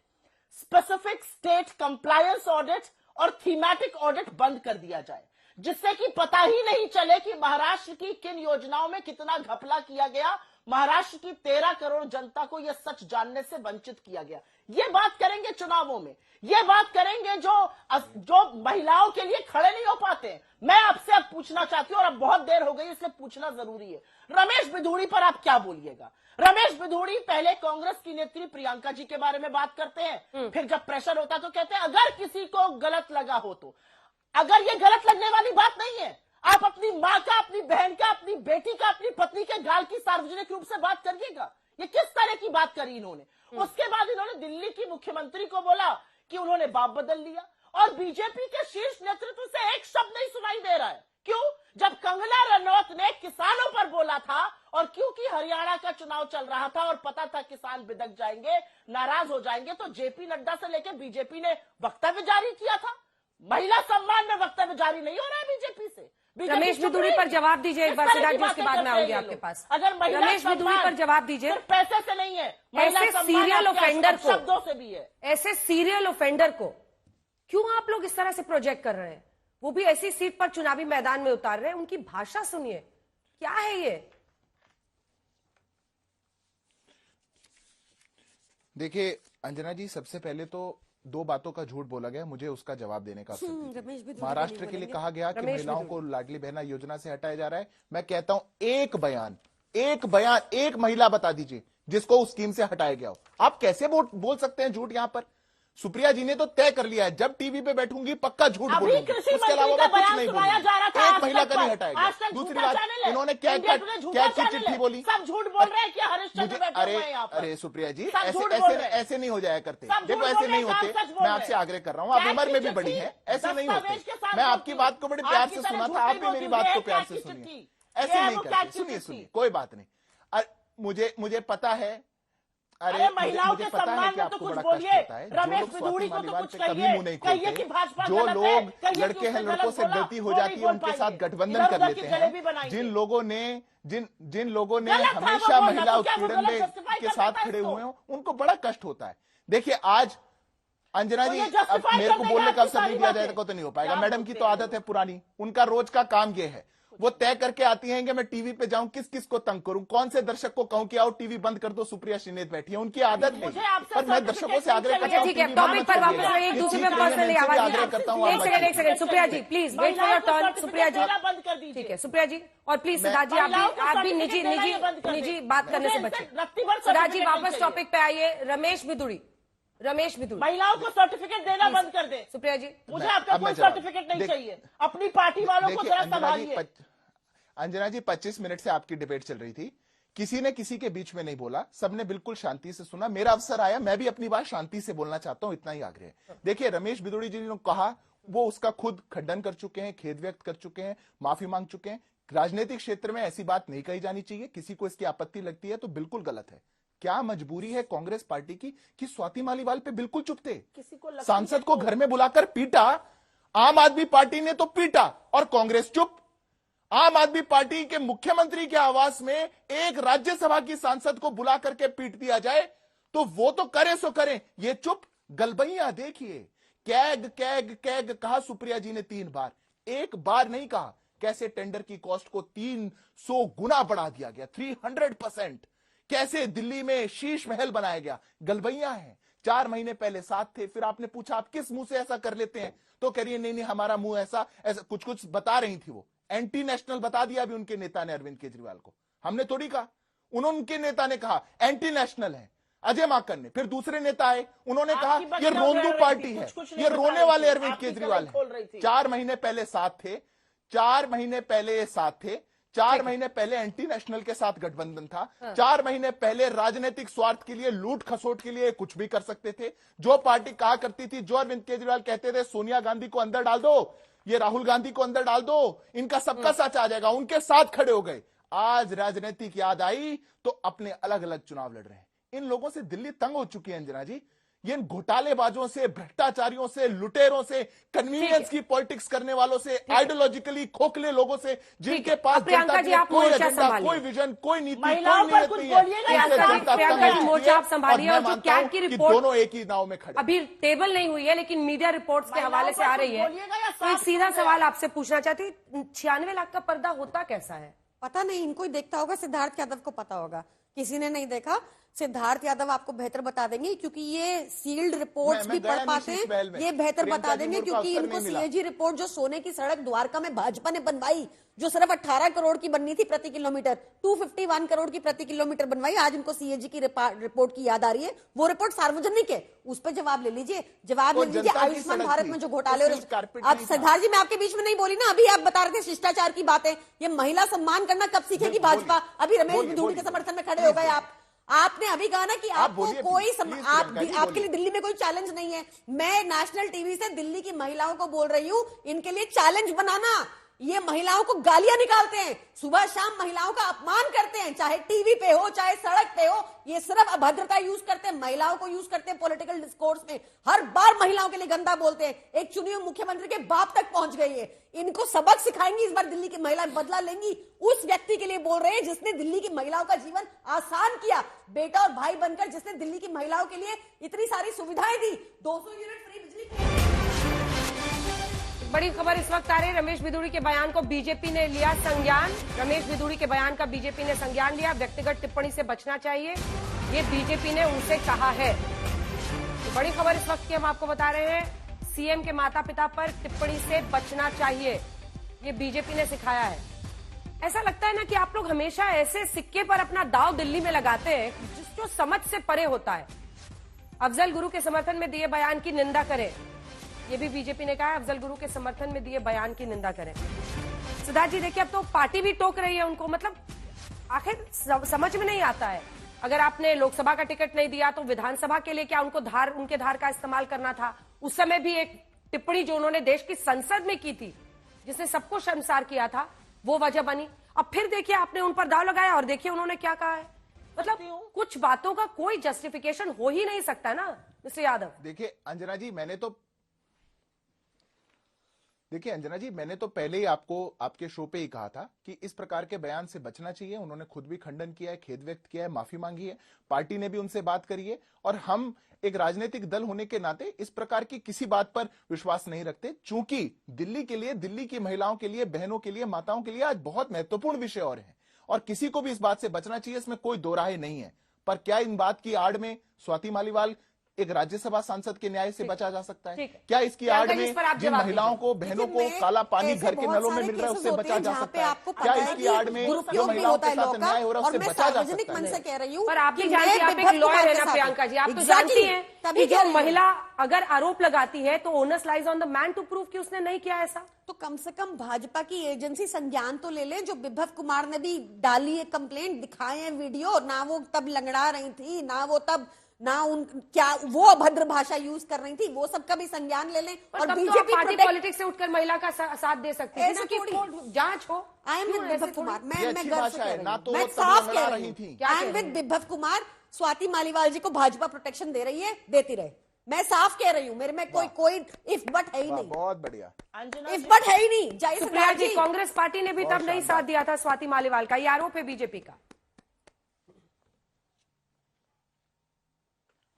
S13: specific state compliance audit और थीमेटिक ऑडिट बंद कर दिया जाए, जिससे कि पता ही नहीं चले कि महाराष्ट्र की किन योजनाओं में कितना घपला किया गया, महाराष्ट्र की 13 करोड़ जनता को यह सच जानने से वंचित किया गया। ये बात करेंगे चुनावों में, ये बात करेंगे जो महिलाओं के लिए खड़े नहीं हो पाते। मैं आपसे अब पूछना चाहती हूं, और अब बहुत देर हो गई इसलिए पूछना जरूरी है, रमेश बिधूड़ी पर आप क्या बोलिएगा? रमेश बिधूड़ी पहले कांग्रेस की नेत्री प्रियंका जी के बारे में बात करते हैं, फिर जब प्रेशर होता तो कहते हैं अगर किसी को गलत लगा हो तो। अगर ये गलत लगने वाली बात नहीं है, आप अपनी मां का, अपनी बहन का, अपनी बेटी का, अपनी पत्नी के गाल की सार्वजनिक रूप से बात करिएगा। ये किस तरह की बात करी इन्होंने? उसके बाद इन्होंने दिल्ली की मुख्यमंत्री को बोला कि उन्होंने बाप बदल लिया, और बीजेपी के शीर्ष नेतृत्व से एक शब्द नहीं सुनाई दे रहा है। क्यों? जब कंगना रनौत ने किसानों पर बोला था, और क्योंकि हरियाणा का चुनाव चल रहा था और पता था किसान बिदक जाएंगे, नाराज हो जाएंगे, तो जेपी नड्डा से लेकर बीजेपी ने वक्तव्य जारी किया था। महिला सम्मान में वक्तव्य जारी नहीं हो रहा है बीजेपी से।
S7: रमेश बिधूड़ी पर जवाब दीजिए एक बार, सिद्धार्थ जी, उसके बाद में आऊंगी आपके पास।
S13: अगर
S7: रमेश बिधूड़ी पर जवाब दीजिए।
S13: पैसे से नहीं है,
S7: ऐसे सीरियल ऑफेंडर को,
S13: शब्दों से भी है।
S7: ऐसे सीरियल ऑफेंडर को क्यों आप लोग इस तरह से प्रोजेक्ट कर रहे हैं? वो भी ऐसी सीट पर चुनावी मैदान में उतार रहे हैं। उनकी भाषा सुनिए, क्या है ये?
S12: देखिए अंजना जी, सबसे पहले तो दो बातों का झूठ बोला गया, मुझे उसका जवाब देने का अवसर दीजिए।
S11: रमेश बिदुड़ी
S12: महाराष्ट्र के लिए कहा गया कि महिलाओं को लाडली बहना योजना से हटाया जा रहा है। मैं कहता हूं एक बयान एक महिला बता दीजिए जिसको उस स्कीम से हटाया गया हो। आप कैसे बोल सकते हैं झूठ? यहां पर सुप्रिया जी ने तो तय कर लिया है, जब टीवी पे बैठूंगी पक्का झूठ बोलूंगी, उसके अलावा मैं कुछ नहीं बोलूंगी। एक महिला का नहीं हटाया गया। दूसरी बात, इन्होंने क्या चिट्ठी बोली?
S13: सब झूठ बोल रहे हैं कि हरिश्चंद्र बैठे हुए हैं यहाँ पर।
S12: अरे सुप्रिया जी, ऐसे नहीं हो जाया करते। देखो ऐसे नहीं होते, मैं आपसे आग्रह कर रहा हूँ, आप उम्र में भी बड़ी है, ऐसे नहीं होते। मैं आपकी बात को बड़े प्यार से सुना था, आप भी मेरी बात को प्यार से सुनिए। ऐसे नहीं करते, सुनिए कोई बात नहीं। मुझे पता है,
S13: अरे महिलाओं के सम्मान में तो कुछ बोलिए। रमेश बिधूड़ी को तो कुछ कहिए कि भाजपा
S12: जो लोग लड़के हैं, लड़कों से गलती हो जाती है, उनके साथ गठबंधन कर लेते हैं। जिन लोगों ने हमेशा महिला उत्पीड़न के साथ खड़े हुए हैं, उनको बड़ा कष्ट होता है। देखिए आज अंजना जी, अब मेरे को बोलने का अवसर नहीं दिया जाएगा तो नहीं हो पाएगा। मैडम की तो आदत है पुरानी, उनका रोज का काम ये है, वो तय करके आती हैं कि मैं टीवी पे जाऊं, किस किस को तंग करूं, कौन से दर्शक को कहूं कि आओ टीवी बंद कर दो, सुप्रिया श्रीनेत बैठी है, उनकी आदत है। पर मैं दर्शकों से आग्रह करता हूं,
S7: ठीक है, टॉपिक पर वापस आइए, एक दूसरे में पर्सनली आवाज
S12: आग्रह करता हूं।
S7: एक second Supriya ji, please wait for your turn. Supriya ji
S13: बंद कर दीजिए।
S7: ठीक है सुप्रिया जी, और प्लीज सिद्धार्थ जी आप भी निजी बात करने से बचिए। सिद्धार्थ जी वापस टॉपिक पे आइए। रमेश बिधूड़ी
S13: महिलाओं को सर्टिफिकेट देना बंद कर दे।
S7: सुप्रिया जी,
S13: मुझे आपका कोई सर्टिफिकेट नहीं चाहिए, अपनी पार्टी वालों को जरा संभालिए।
S12: अंजना जी 25 मिनट से आपकी डिबेट चल रही थी, किसी ने किसी के बीच में नहीं बोला, सबने बिल्कुल शांति से सुना। मेरा अवसर आया, मैं भी अपनी बात शांति से बोलना चाहता हूं, इतना ही आग्रह। देखिए रमेश बिधूड़ी जी ने कहा, वो उसका खुद खंडन कर चुके हैं, खेद व्यक्त कर चुके हैं, माफी मांग चुके हैं। राजनीतिक क्षेत्र में ऐसी बात नहीं कही जानी चाहिए। किसी को इसकी आपत्ति लगती है तो बिल्कुल गलत है। क्या मजबूरी है कांग्रेस पार्टी की कि स्वाति मालीवाल पे बिल्कुल चुप थे? सांसद को घर में बुलाकर पीटा, आम आदमी पार्टी ने तो पीटा और कांग्रेस चुप। आम आदमी पार्टी के मुख्यमंत्री के आवास में एक राज्यसभा की सांसद को बुला करके पीट दिया जाए तो वो तो करे सो करें, ये चुप। गलबैया देखिए, कैग कैग कैग कहा सुप्रिया जी ने 3 बार, एक बार नहीं कहा। कैसे टेंडर की कॉस्ट को 300 गुना बढ़ा दिया गया, 300%। कैसे दिल्ली में शीश महल बनाया गया, गलबैया है। 4 महीने पहले साथ थे, फिर आपने पूछा आप किस मुंह से ऐसा कर लेते हैं, तो कह रही है नहीं हमारा मुंह ऐसा कुछ बता रही थी। वो एंटी नेशनल बता दिया अभी उनके नेता ने, अरविंद केजरीवाल को। हमने थोड़ी कहा, उनके नेता ने कहा एंटी नेशनल है, अजय माकन ने। फिर दूसरे नेता आए, उन्होंने कहा ये रोंदू पार्टी है, ये रोने वाले अरविंद केजरीवाल है। 4 महीने पहले साथ थे, 4 महीने पहले ये साथ थे, 4 महीने पहले एंटी नेशनल के साथ गठबंधन था। 4 महीने पहले राजनीतिक स्वार्थ के लिए, लूट खसोट के लिए कुछ भी कर सकते थे। जो पार्टी कहा करती थी, जो अरविंद केजरीवाल कहते थे सोनिया गांधी को अंदर डाल दो, ये राहुल गांधी को अंदर डाल दो, इनका सबका सच आ जाएगा, उनके साथ खड़े हो गए। आज राजनीतिक याद आई तो अपने अलग अलग चुनाव लड़ रहे हैं। इन लोगों से दिल्ली तंग हो चुकी है अंजना जी। ये घोटालेबाजों से, भ्रष्टाचारियों से, लुटेरों से, कन्वीनियंस की पॉलिटिक्स करने वालों से, आइडियोलॉजिकली खोखले लोगों से, जिनके पास जनता के लिए कोई एजेंडा, कोई विजन, कोई नीति, कोई नीयत नहीं है।
S7: मोर्चा आप संभालिए। और जो कैग की रिपोर्ट,
S12: दोनों एक ही नाव में खड़े,
S7: अभी टेबल नहीं हुई है लेकिन मीडिया रिपोर्ट्स के हवाले से आ रही है। तो एक सीधा सवाल आपसे पूछना चाहती हूँ, 96 लाख का पर्दा होता कैसा है?
S11: पता नहीं, इनको ही देखता होगा, सिद्धार्थ यादव को पता होगा, किसी ने नहीं देखा। सिद्धार्थ यादव आपको बेहतर बता देंगे क्योंकि ये सील्ड रिपोर्ट्स भी पढ़ पाते हैं, ये बेहतर बता देंगे क्योंकि इनको सीएजी रिपोर्ट जो सोने की सड़क द्वारका में भाजपा ने बनवाई, जो सिर्फ 18 करोड़ की बननी थी प्रति किलोमीटर, 251 करोड़ की प्रति किलोमीटर बनवाई, आज इनको सीएजी की रिपोर्ट की याद आ रही है। वो रिपोर्ट सार्वजनिक है, उस पर जवाब ले लीजिए, जवाब ले लीजिए। आयुष्मान भारत में जो घोटाले, अब सिद्धार्थ जी मैं आपके बीच में नहीं बोली ना, अभी आप बता रहे थे शिष्टाचार की बातें। ये महिला सम्मान करना कब सीखेगी भाजपा? अभी रमेश बिधूड़ी के समर्थन में खड़े हो गए आप। आपने अभी कहा ना कि आपको कोई आपके लिए दिल्ली में कोई चैलेंज नहीं है। मैं नेशनल टीवी से दिल्ली की महिलाओं को बोल रही हूं, इनके लिए चैलेंज बनाना। ये महिलाओं को गालियां निकालते हैं, सुबह शाम महिलाओं का अपमान करते हैं, चाहे टीवी पे हो चाहे सड़क पे हो। ये सिर्फ अभद्रता यूज करते हैं, महिलाओं को यूज करते हैं पॉलिटिकल डिस्कोर्स में। हर बार महिलाओं के लिए गंदा बोलते हैं। एक चुनी हुई मुख्यमंत्री के बाप तक पहुंच गई है। इनको सबक सिखाएंगी इस बार दिल्ली की महिलाएं, बदला लेंगी। उस व्यक्ति के लिए बोल रहे हैं जिसने दिल्ली की महिलाओं का जीवन आसान किया, बेटा और भाई बनकर जिसने दिल्ली की महिलाओं के लिए इतनी सारी सुविधाएं दी, 200 यूनिट फ्री बिजली।
S7: बड़ी खबर इस वक्त आ रही है, रमेश बिधूड़ी के बयान को बीजेपी ने लिया संज्ञान। रमेश बिधूड़ी के बयान का बीजेपी ने संज्ञान लिया। व्यक्तिगत टिप्पणी से बचना चाहिए, ये बीजेपी ने उनसे कहा है। बड़ी खबर इस वक्त की हम आपको बता रहे हैं, सीएम के माता पिता पर टिप्पणी से बचना चाहिए, ये बीजेपी ने सिखाया है। ऐसा लगता है ना कि आप लोग हमेशा ऐसे सिक्के पर अपना दांव दिल्ली में लगाते हैं जो समझ से परे होता है। अफजल गुरु के समर्थन में दिए बयान की निंदा करें, ये भी बीजेपी ने कहा है, अफजल गुरु के समर्थन में दिए बयान की निंदा करें। सिद्धार्थ जी देखिए, अब तो पार्टी भी टोक रही है उनको, मतलब आखिर समझ में नहीं आता है। अगर आपने लोकसभा का टिकट नहीं दिया तो विधानसभा के लिए क्या उनके धार का इस्तेमाल करना था? उस समय भी एक टिप्पणी जो उन्होंने देश की संसद में की थी, जिसने सबको शर्मसार किया था, वो वजह बनी। अब फिर देखिए आपने उन पर दाव लगाया और देखिए उन्होंने क्या कहा है। मतलब कुछ बातों का कोई जस्टिफिकेशन हो ही नहीं सकता ना मिस्टर यादव।
S12: देखिए अंजना जी, मैंने तो पहले ही आपको आपके शो पे ही कहा था कि इस प्रकार के बयान से बचना चाहिए। उन्होंने खुद भी खंडन किया है, खेद व्यक्त किया है, माफी मांगी है, पार्टी ने भी उनसे बात करी है, और हम एक राजनीतिक दल होने के नाते इस प्रकार की किसी बात पर विश्वास नहीं रखते, चूंकि दिल्ली के लिए, दिल्ली की महिलाओं के लिए, बहनों के लिए, माताओं के लिए आज बहुत महत्वपूर्ण विषय और है, और किसी को भी इस बात से बचना चाहिए, इसमें कोई दो राय नहीं है। पर क्या इन बात की आड़ में स्वाति मालीवाल एक राज्यसभा सांसद के न्याय से बचा जा सकता है? क्या इसकी आड़ में जिन महिलाओं को, बहनों को काला पानी घर के नलों में मिल रहा है उससे बचा जा सकता है? क्या इसकी आड़ में जो महिलाओं के साथ अन्याय हो रहा है उससे बचा जा सकता है?
S7: पर आप भी जानती हैं, आप एक लॉयर है ना प्रियंका जी, आप तो जानती हैं कि जो महिला अगर आरोप लगाती है तो onus lies on the man to prove कि उसने नहीं किया ऐसा।
S11: तो कम से कम भाजपा की एजेंसी संज्ञान तो ले ले। जो विभव कुमार ने भी डाली है कंप्लेंट, दिखाए हैं वीडियो, ना वो तब लंगड़ा रही थी, ना उन क्या वो अभद्र भाषा यूज कर रही थी, वो सबका भी संज्ञान ले लें। और बीजेपी
S7: पार्टी पॉलिटिक्स से उठकर महिला का साथ दे सकती है, जांच हो।
S11: आई एम विद विभव कुमार, मैं गर्व से कह रही हूं, मैं साफ कह रही हूं, आई एम विद विभव कुमार। स्वाति मालीवाल जी को भाजपा प्रोटेक्शन दे रही है, देती रहे, मैं साफ कह रही हूँ, मेरे में कोई इफ बट है ही नहीं।
S12: बहुत बढ़िया,
S11: इफ बट है ही नहीं।
S7: जय जी, कांग्रेस पार्टी ने भी तब नहीं साथ दिया था स्वाति मालीवाल का, ये आरोप है बीजेपी का।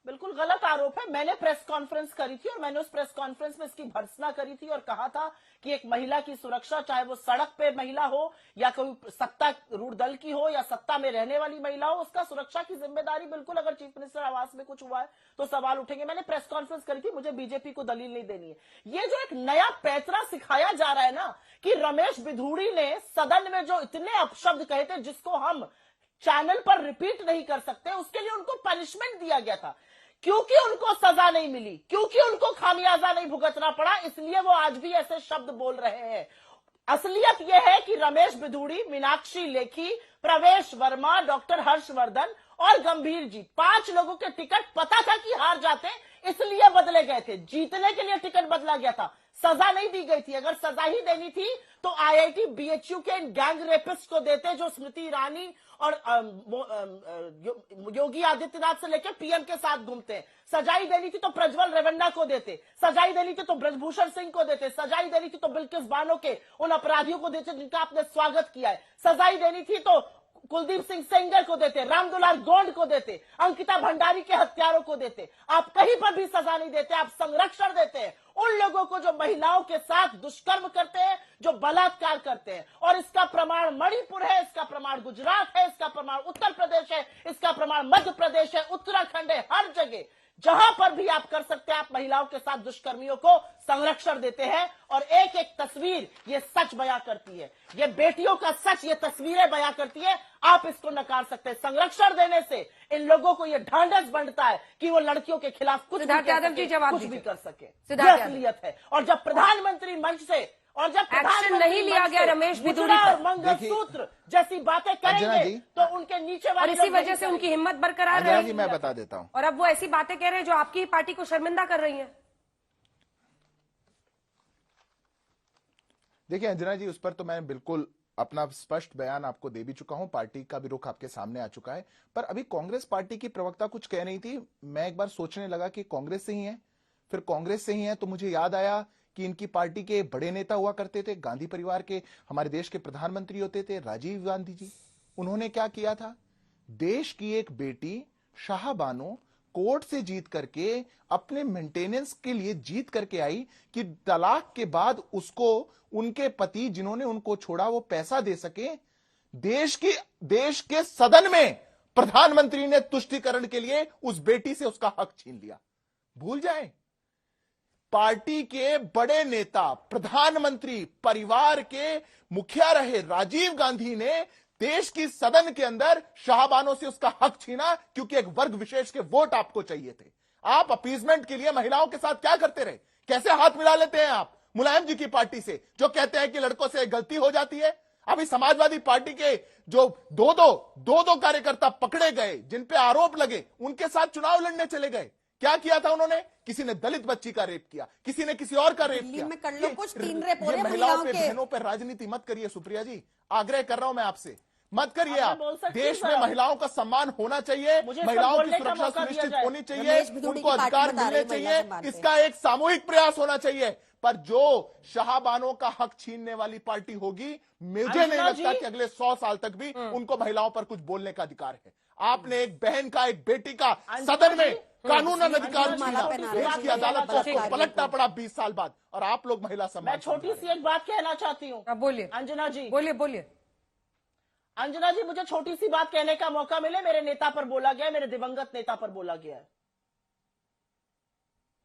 S13: बिल्कुल गलत आरोप है। मैंने प्रेस कॉन्फ्रेंस करी थी और मैंने उस प्रेस कॉन्फ्रेंस में इसकी भर्त्सना करी थी और कहा था कि एक महिला की सुरक्षा, चाहे वो सड़क पे महिला हो या कोई सत्तारूढ़ दल की हो या सत्ता में रहने वाली महिला हो, उसका सुरक्षा की जिम्मेदारी बिल्कुल, अगर चीफ मिनिस्टर आवास में कुछ हुआ है तो सवाल उठेंगे। मैंने प्रेस कॉन्फ्रेंस करी थी, मुझे बीजेपी को दलील नहीं देनी है। ये जो एक नया पैतरा सिखाया जा रहा है ना कि रमेश बिधूड़ी ने सदन में जो इतने अपशब्द कहे थे जिसको हम चैनल पर रिपीट नहीं कर सकते, उसके लिए उनको पनिशमेंट दिया गया था, क्योंकि उनको सजा नहीं मिली, क्योंकि उनको खामियाजा नहीं भुगतना पड़ा, इसलिए वो आज भी ऐसे शब्द बोल रहे हैं। असलियत यह है कि रमेश बिधूड़ी, मीनाक्षी लेखी, प्रवेश वर्मा, डॉक्टर हर्षवर्धन और गंभीर जी, 5 लोगों के टिकट पता था कि हार जाते, इसलिए बदले गए थे। जीतने के लिए टिकट बदला गया था, सजा नहीं दी गई थी। अगर सजा ही देनी थी तो आईआईटी बीएचयू के इन गैंग रेपिस्ट को देते, जो स्मृति ईरानी और योगी आदित्यनाथ से लेकर पीएम के साथ घूमते हैं। सजाई देनी थी तो प्रज्वल रेवन्ना को देते, सजाई देनी थी तो ब्रजभूषण सिंह को देते, सजाई देनी थी तो बिल्किस बानो के उन अपराधियों को देते जिनका आपने स्वागत किया है, सजाई देनी थी तो कुलदीप सिंह सेंगर को देते, रामदुलाल गोंड को देते, अंकिता भंडारी के हत्यारों को देते। आप कहीं पर भी सजा नहीं देते, आप संरक्षण देते हैं उन लोगों को जो महिलाओं के साथ दुष्कर्म करते हैं, जो बलात्कार करते हैं। और इसका प्रमाण मणिपुर है, इसका प्रमाण गुजरात है, इसका प्रमाण उत्तर प्रदेश है, इसका प्रमाण मध्य प्रदेश है, उत्तराखंड है, हर जगह जहां पर भी आप कर सकते हैं, आप महिलाओं के साथ दुष्कर्मियों को संरक्षण देते हैं। और एक एक तस्वीर ये सच बयां करती है, ये बेटियों का सच ये तस्वीरें बयां करती है। आप इसको नकार सकते हैं। संरक्षण देने से इन लोगों को ये ढांढस बढ़ता है कि वो लड़कियों के खिलाफ कुछ भी कर सके। असलियत है। और जब प्रधानमंत्री मंच से और जब
S7: एक्शन नहीं लिया गया रमेश बिधूड़ी
S13: और मंगलसूत्र जैसी बातें करेंगे तो उनके नीचे वाले,
S7: और इसी वजह से उनकी हिम्मत बरकरार रही।
S12: मैं बता देता हूं।
S7: और अब वो ऐसी बातें कह रहे हैं जो आपकी पार्टी को शर्मिंदा कर रही हैं।
S12: देखिए अंजना जी, उस पर तो मैं बिल्कुल अपना स्पष्ट बयान आपको दे भी चुका हूं, पार्टी का भी रुख आपके सामने आ चुका है। पर अभी कांग्रेस पार्टी की प्रवक्ता कुछ कह रही थी, मैं एक बार सोचने लगा कि कांग्रेस से ही है, फिर कांग्रेस से ही है तो मुझे याद आया कि इनकी पार्टी के बड़े नेता हुआ करते थे, गांधी परिवार के, हमारे देश के प्रधानमंत्री होते थे राजीव गांधी जी। उन्होंने क्या किया था, देश की एक बेटी शाहबानो कोर्ट से जीत करके अपने मेंटेनेंस के लिए जीत करके आई कि तलाक के बाद उसको उनके पति जिन्होंने उनको छोड़ा वो पैसा दे सके। देश के सदन में प्रधानमंत्री ने तुष्टीकरण के लिए उस बेटी से उसका हक छीन लिया। भूल जाएं। पार्टी के बड़े नेता, प्रधानमंत्री, परिवार के मुखिया रहे राजीव गांधी ने देश की सदन के अंदर शाहबानों से उसका हक छीना, क्योंकि एक वर्ग विशेष के वोट आपको चाहिए थे। आप अपीजमेंट के लिए महिलाओं के साथ क्या करते रहे? कैसे हाथ मिला लेते हैं आप मुलायम जी की पार्टी से, जो कहते हैं कि लड़कों से गलती हो जाती है। अभी समाजवादी पार्टी के जो दो कार्यकर्ता पकड़े गए, जिन पे आरोप लगे, उनके साथ चुनाव लड़ने चले गए। क्या किया था उन्होंने? किसी ने दलित बच्ची का रेप किया, किसी ने किसी और का रेप किया।
S11: में कर लो कुछ, 3 रेप हो रहे
S12: महिलाओं पे, बहनों पे राजनीति मत करिए सुप्रिया जी, आग्रह कर रहा हूं मैं आपसे, मत करिए आप। देश में महिलाओं का सम्मान होना चाहिए, महिलाओं की सुरक्षा सुनिश्चित होनी चाहिए, उनको अधिकार मिलने चाहिए, इसका एक सामूहिक प्रयास होना चाहिए। पर जो शाहबानों का हक छीनने वाली पार्टी होगी, मुझे नहीं लगता कि अगले 100 साल तक भी उनको महिलाओं पर कुछ बोलने का अधिकार है। आपने एक बहन का, एक बेटी का सदन में कानूनन अधिकार छीना, देश की अदालत को आपको पलटना पड़ा 20 साल बाद, और आप लोग महिला सम्मान।
S13: मैं छोटी सी एक बात कहना चाहती हूँ।
S7: बोलिए
S13: अंजना जी,
S7: बोलिए।
S13: अंजना जी, मुझे छोटी सी बात कहने का मौका मिले। मेरे नेता पर बोला गया, मेरे दिवंगत नेता पर बोला गया है।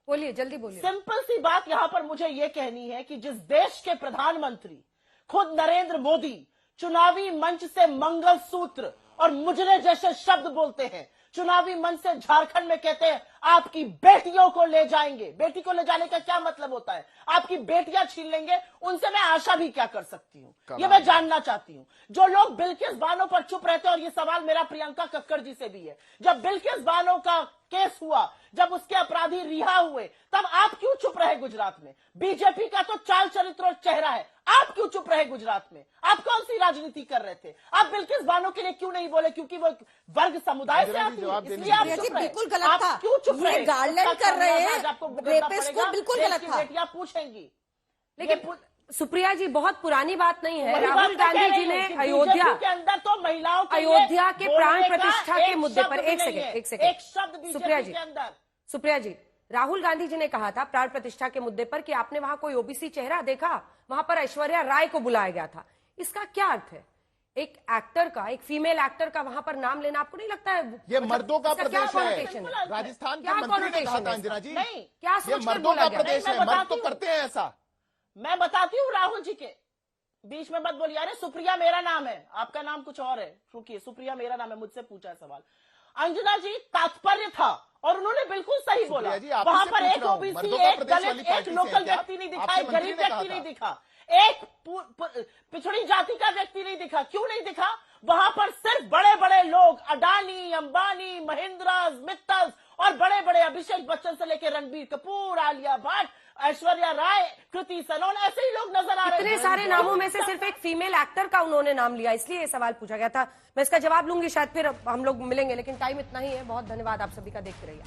S7: बोलिए, जल्दी बोलिए।
S13: सिंपल सी बात यहां पर मुझे यह कहनी है कि जिस देश के प्रधानमंत्री खुद नरेंद्र मोदी चुनावी मंच से मंगलसूत्र और मुजरे जैसे शब्द बोलते हैं, चुनावी मंच से झारखंड में कहते हैं आपकी बेटियों को ले जाएंगे। बेटी को ले जाने का क्या मतलब होता है? आपकी बेटियां छीन लेंगे, उनसे मैं आशा भी क्या कर सकती हूं, ये मैं जानना चाहती हूं। जो लोग बिल्किस बानो पर चुप रहते हैं, और ये सवाल मेरा प्रियंका कक्कड़ जी से भी है, जब बिल्किस बानो का केस हुआ, जब उसके अपराधी रिहा हुए, तब आप क्यों चुप रहे गुजरात में? बीजेपी का तो चाल चरित्र और चेहरा है, आप क्यों चुप रहे गुजरात में? आप कौन सी राजनीति कर रहे थे? आप बिल्किस बानो के लिए क्यों नहीं बोले? क्योंकि वो वर्ग समुदाय से आती है, इसलिए आप चुप रहे।
S11: बिल्कुल गलत था,
S13: क्यों चुप रहे?
S11: गार्डलैंड कर रहे हैं रेपिस्ट को, बिल्कुल गलत था।
S13: बेटियां पूछेंगी।
S7: लेकिन सुप्रिया जी, बहुत पुरानी बात नहीं है। राहुल गांधी जी ने अयोध्या
S13: के अंदर तो महिलाओं
S7: अयोध्या के प्राण प्रतिष्ठा के मुद्दे पर एक सेकंड सुप्रिया जी, राहुल गांधी जी ने कहा था प्राण प्रतिष्ठा के मुद्दे पर कि आपने वहां कोई ओबीसी चेहरा देखा? वहां पर ऐश्वर्या राय को बुलाया गया था। इसका क्या अर्थ है? एक एक्टर का, एक फीमेल एक्टर का वहां पर नाम लेना आपको नहीं लगता है
S12: ये मर्दों का प्रदेश है? राजस्थान के मंत्री ने कहा था अंजना जी, ये मर्दों का प्रदेश है, मर्द तो करते हैं ऐसा।
S13: मैं बताती हूँ राहुल जी के बीच में मत बोलिए। अरे सुप्रिया मेरा नाम है, आपका नाम कुछ और है, रुकिए। सुप्रिया मेरा नाम है, मुझसे पूछा है सवाल। अंजना जी, तात्पर्य था और उन्होंने बिल्कुल सही बोला। वहां पर एक ओबीसी, एक दलित, एक लोकल व्यक्ति नहीं दिखा, एक गरीब व्यक्ति नहीं दिखा, एक पिछड़ी जाति का व्यक्ति नहीं दिखा। क्यों नहीं दिखा? वहां पर सिर्फ बड़े बड़े लोग, अडानी, अंबानी, महिंद्रा, मित्तल और बड़े बड़े अभिषेक बच्चन से लेकर रणबीर कपूर, आलिया भट्ट, ऐश्वर्या राय, कृति सनोन, ऐसे ही लोग नजर आ रहे हैं।
S7: इतने सारे नामों में से सिर्फ एक फीमेल एक्टर का उन्होंने नाम लिया, इसलिए ये सवाल पूछा गया था। मैं इसका जवाब लूंगी, शायद फिर हम लोग मिलेंगे, लेकिन टाइम इतना ही है। बहुत धन्यवाद आप सभी का, देखते रहिए।